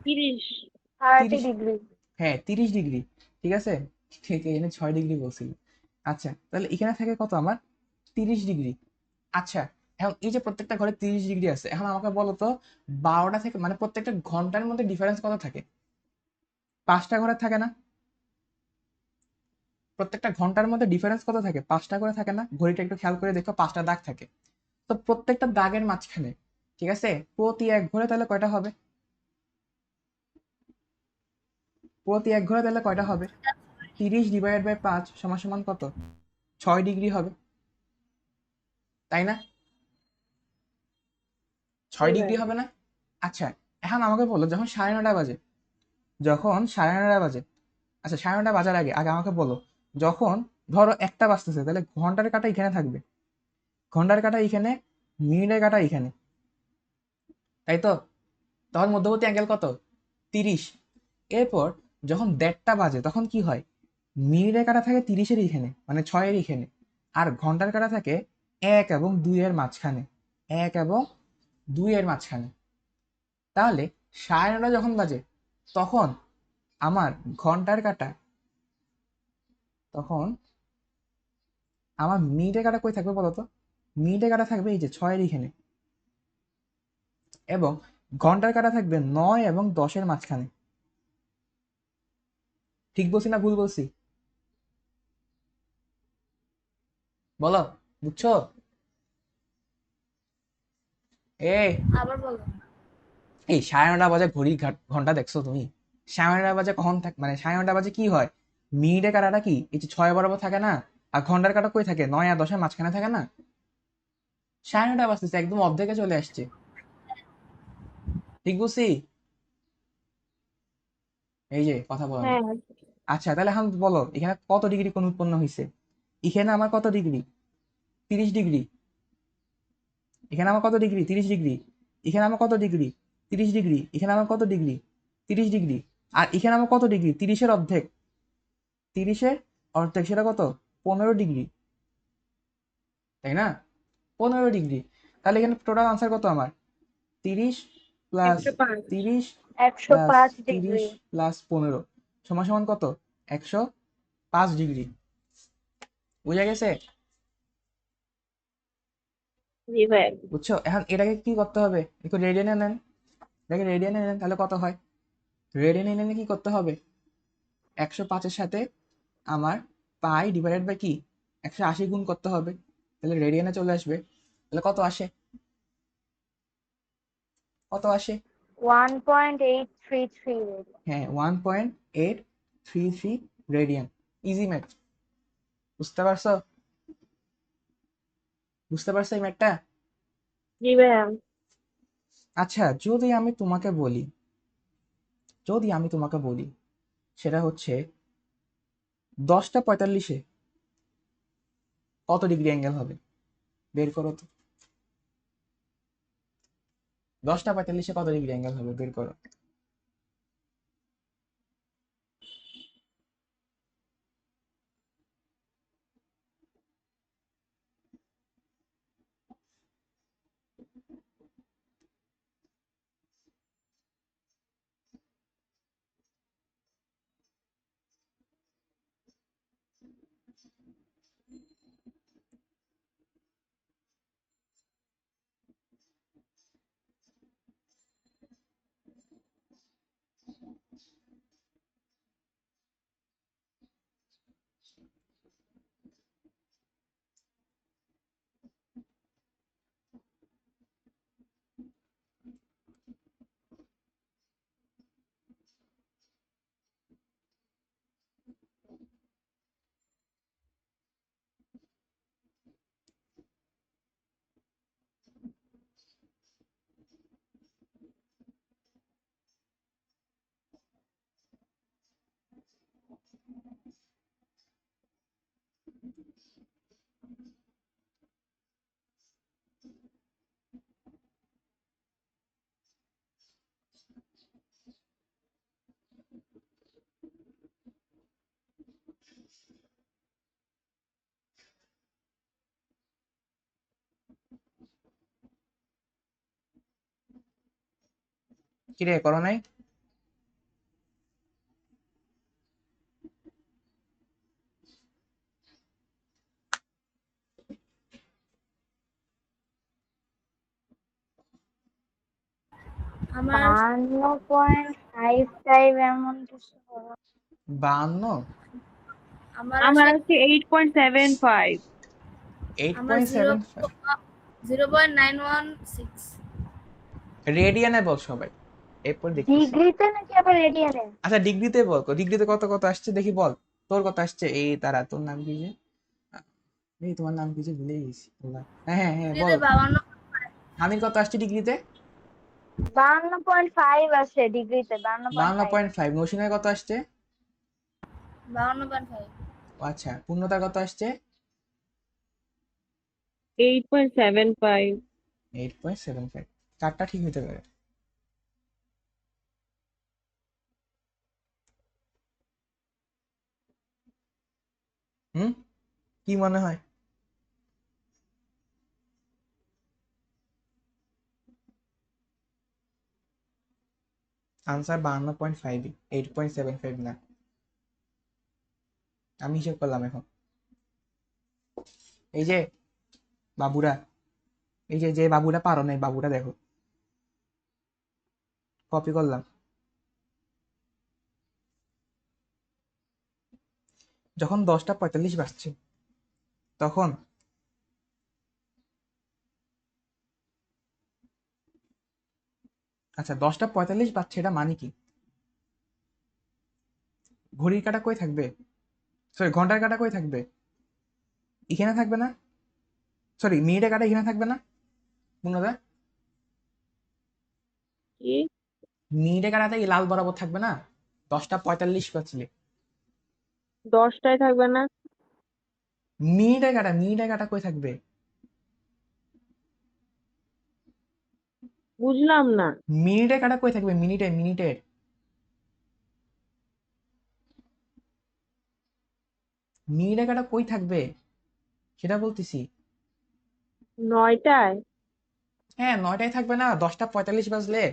3 ডিগ্রি। 30। 30 30। ডিগ্রি। হ্যাঁ, 30 ডিগ্রি। ঠিক আছে, ঠিক, এখানে 6 ডিগ্রি বলছিল। আচ্ছা, তাহলে এখানে থাকে কত আমার? 30 ডিগ্রি। আচ্ছা, এখন এই যে প্রত্যেকটা ঘরে 30 ডিগ্রি আছে, এখন আমাকে বলো তো, 12টা থেকে মানে প্রত্যেকটা ঘন্টার মধ্যে ডিফারেন্স কত থাকে? 5টা ঘরে থাকে না? প্রত্যেকটা ঘন্টার মধ্যে ডিফারেন্স কত থাকে? 5টা করে থাকে না? ঘড়িটা একটু খেয়াল করে দেখো, 5টা দাগ থাকে। তো প্রত্যেকটা দাগের মাঝখানে, ঠিক আছে, প্রতি এক ঘরে তাহলে কয়টা হবে? প্রতি এক ঘরে তাহলে কয়টা হবে? 30 ÷ 5 সমান সমান কত? 6 ডিগ্রি হবে, তাই না? জি 6 ডিগ্রি ভাই। হবে না? আচ্ছা, এখন আমাকে বলো, যখন 9:30 বাজে, যখন 9:30 বাজে, আচ্ছা 9:30 বাজার আগে আগে আমাকে বলো, যখন ধরো 1টা বাজতেছে, তাহলে ঘন্টার কাঁটা এখানে থাকবে, ঘন্টার কাঁটা এখানে, মিনিটের কাঁটা এখানে, তাই তো? তখন মধ্যবর্তী অ্যাঙ্গেল কত? 30। এরপর যখন 1:30টা বাজে তখন কি হয়? মিনিটের কাঁটা থাকে 30-এর এখানে, মানে 6-এর এখানে, আর ঘন্টার কাঁটা থাকে 1 এবং 2 এর মাঝখানে, 1 এবং 2 এর মাঝখানে। তাহলে 9:30 যখন বাজে তখন আমার ঘন্টার কাঁটা, তখন আমার মিনিটের কাঁটা কই থাকবে বলতো? মিনিটের কাঁটা থাকবে এই যে 6-এর এখানে, এবং ঘন্টার কাঁটা থাকবে 9 এবং 10-এর মাঝখানে। ঠিক বলছি না ভুল বলছি? বলো, বুঝছো? এ, আবার বলো। এই 9:30 বাজে ঘড়ির ঘন্টা দেখছো তুমি? 9:30 বাজে কখন মানে 9:30 বাজে কি হয়? মিনিটের কাঁটাটা কি এই যে 6 বরাবর থাকে না? আর ঘন্টার কাঁটা কই থাকে? 9 আর 10-এর মাঝখানে থাকে না? 9:30 বাজতেছে, একদম অর্ধেকে চলে আসছে। ঠিক বলছি? এই যে কথা বলো না। হ্যাঁ। আচ্ছা, তাহলে এখন বলো, এখানে কত ডিগ্রি কোণ উৎপন্ন হয়েছে? এখানে আমার কত ডিগ্রি? 30 ডিগ্রি। এখানে আমার কত ডিগ্রি? 30 ডিগ্রি। এখানে আমার কত ডিগ্রি? 30 ডিগ্রি। এখানে আমার কত ডিগ্রি? 30 ডিগ্রি। আর এখানে আমার কত ডিগ্রি? 30-এর অর্ধেক। 30-এর অর্ধেক সেটা কত? 15 ডিগ্রি, তাই না? 15 ডিগ্রি। তাহলে এখানে টোটাল আনসার কত আমার? 30 প্লাস 105। 30 plus 105 30 degree. প্লাস 15 সমান সমান কত? 105 ডিগ্রি। বুঝা গেছে? জি ভাই। বুঝছো? এখন এটাকে কি করতে হবে? একটু রেডিয়ানে নেন, এটাকে রেডিয়ানে নেন, তাহলে কত হয়? রেডিয়ানে নেন কি করতে হবে? 105-এর সাথে আমার পাই ডিভাইডেড বাই কি 180 গুণ করতে হবে, তাহলে রেডিয়ানে চলে আসবে। তাহলে কত আসে? কত আসে? 1.833। হ্যাঁ, 1.833 রেডিয়ান। Easy math. বুঝতে পারছো? বুঝতে পারছো এই ম্যাথটা? জি ভাইয়া। আচ্ছা, যদি আমি তোমাকে বলি, যদি আমি তোমাকে বলি, সেটা হচ্ছে 10টা 45-এ কত ডিগ্রি অ্যাঙ্গেল হবে? বের করো তো। 10টা 45-এ কত ডিগ্রি অ্যাঙ্গেল হবে? বের করো। কিরে করো নাই? আমার 52.55 এমন কিছু হবে। 52? আমার আমার আসে হচ্ছে 8.75। আমার জিরো 8.75? 0.916। রেডিয়ানে বল সবাই, এরপর দেখতেছি। ডিগ্রিতে নাকি আবার রেডিয়ানে? আচ্ছা ডিগ্রিতে বল, ডিগ্রিতে কত কত আসছে দেখি বল। তোর কত আসছে? এই তারা, তোর নাম কি যে, এই তোমার নাম কি যে ভুলে গেছি আল্লাহ। হ্যাঁ হ্যাঁ হ্যাঁ বল। 52। আমির কত আসছে ডিগ্রিতে? 52.5 আছে ডিগ্রিতে, 52.5। 52.5। নৌসিনের কত আসছে? 52.5। ও আচ্ছা, পূর্ণতার কত আসছে? 8.75। 8.75। চারটা ঠিক হতে পারে। হুম, কি মনে হয়? আনসার 52.5, 8.75 না। আমি হিসেব করলাম এখন। এই যে বাবুরা, এই যে যে বাবুরা পারো নাই, বাবুরা দেখো, কপি করলাম। যখন 10টা 45 বাজছে তখন, আচ্ছা 10টা 45 বাজছে এটা মানে কি? ঘড়ির কাঁটা কই থাকবে? সরি, ঘন্টার কাঁটা কই থাকবে? এখানে থাকবে না? সরি, মিনিটের কাঁটা এখানে থাকবে না? পূর্ণদা, কি? মিনিটের কাঁটাটা এই লাল বরাবর থাকবে না? 10টা 45 বাজলে 10টায় থাকবে না? মিনিটের কাঁটা কই থাকবে? বুঝলাম না। মিনিটের কাঁটা কই থাকবে? মিনিটের মিনিটের কাঁটা কই থাকবে সেটা বলতেছি। 9টায়? হ্যাঁ 9টায় থাকবে না, 10টা 45 বাজলে।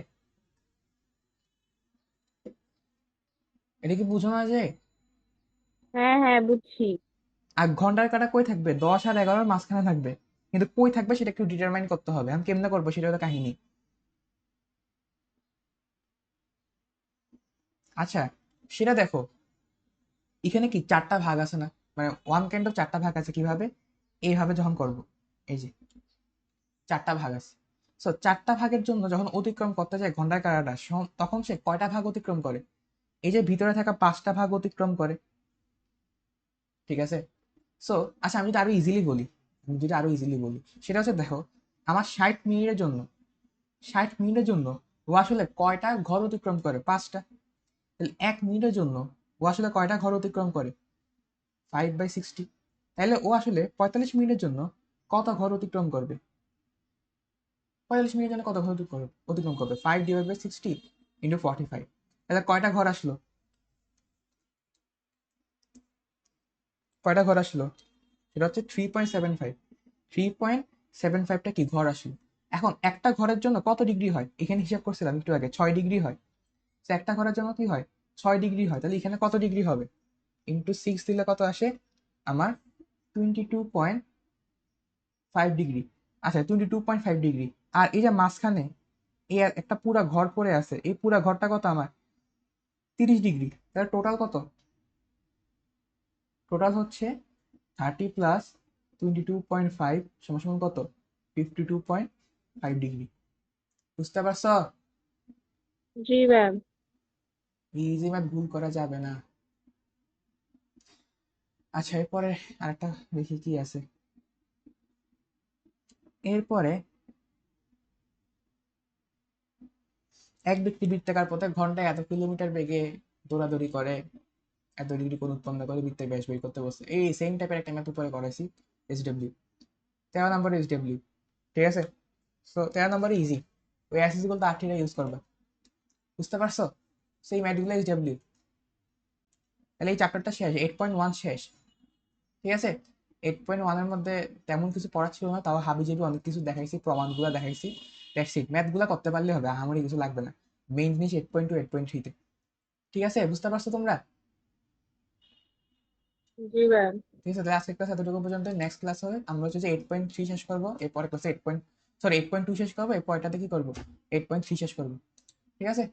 এটা কি বুঝো না যে? হ্যাঁ হ্যাঁ বুঝছি। আর ঘন্টার কাঁটা কই থাকবে? 10 আর 11-র মাঝখানে থাকবে। কিন্তু কই থাকবে সেটা একটু ডিটারমাইন করতে হবে। আমি কেমনে করবো সেটা হলো কাহিনী। আচ্ছা সেটা দেখো, এখানে কি চারটা ভাগ আছে না? মানে ওয়ান কাইন্ড অফ চারটা ভাগ আছে। কিভাবে? এইভাবে যখন করব, এই যে চারটা ভাগ আছে। সো চারটা ভাগের জন্য যখন অতিক্রম করতে যায় ঘন্টার কাঁটাটা, তখন সে কয়টা ভাগ অতিক্রম করে? এই যে ভিতরে থাকা 5টা ভাগ অতিক্রম করে। ঠিক আছে? সো আচ্ছা আমি যদি আরো ইজিলি বলি, সেটা হচ্ছে দেখো, আমার 60 মিনিটের জন্য, 60 মিনিটের জন্য ও আসলে কয়টা ঘর অতিক্রম করে? 5টা। তাহলে 1 মিনিটের জন্য ও আসলে কয়টা ঘর অতিক্রম করে? 5/60। তাহলে ও আসলে 45 মিনিটের জন্য কত ঘর অতিক্রম করবে? 45 মিনিটের জন্য কত ঘর অতিক্রম করবে? 5/60 × 45। তাহলে কয়টা ঘর আসলো? কয়টা ঘর আসলো? সেটা হচ্ছে 3.75। 3.75টা কি ঘর আসলো। এখন একটা ঘরের জন্য কত ডিগ্রি হয়? এখানে হিসাব করছিলাম একটু আগে, 6 ডিগ্রি হয়। তো একটা ঘরের জন্য কি হয়? 6 ডিগ্রি হয়। তাহলে এখানে কত ডিগ্রি হবে? × 6 দিলে কত আসে আমার? 22.5 ডিগ্রি। আচ্ছা 22.5 ডিগ্রি। আর এই যে মাঝখানে এই একটা পুরা ঘর পড়ে আছে, এই পুরা ঘরটা কত আমার? 30 ডিগ্রি। তাহলে টোটাল কত? টোটাল হচ্ছে 30 + 22.5 সমান সমান কত? 52.5 ডিগ্রি। বুঝতে পারছ? জি ম্যাম। ইজি ম্যাথ ভুল করা যাবে না। আচ্ছা এরপরে আরেকটা দেখি কি আছে। এরপরে এক ব্যক্তি বৃত্তাকার পথে ঘন্টায় এত কিলোমিটার বেগে দৌড়াদৌড়ি করে, এত ডিগ্রি কোণ উৎপন্ন করে বৃত্তের ব্যাস বের করতে বসছে। এই সেম টাইপের একটা ম্যাথ উপরে করাইছি, SW 13 নম্বর SW। ঠিক আছে? সো 13 নম্বরে ইজি, ওই অ্যাসিসিবল তো আর্টিটা ইউজ করবা। বুঝতে পারছো? সেই ম্যাথগুলো SW। তাহলে এই চ্যাপ্টারটা শেষ, 8.1 শেষ। ঠিক আছে? 8.1-এর মধ্যে তেমন কিছু পড়া ছিল না, তাও হাবিজাবি অনেক কিছু দেখাইছি, প্রমাণগুলো দেখাইছি। That's it. ম্যাথগুলো করতে পারলে হবে, আহামরি কিছু লাগবে না। মেইন জিনিস 8.2 8.3 তে। ঠিক আছে, বুঝতে পারছো তোমরা? জি ভাইয়া। ঠিক আছে, তাহলে আজকের ক্লাস এতটুকু পর্যন্ত। নেক্সট ক্লাস হবে আমরা হচ্ছে যে 8.3 শেষ করবো, এরপরে ক্লাসে 8.2 শেষ করবো, এরপরটাতে কি করবো 8.3 শেষ করবো। ঠিক আছে।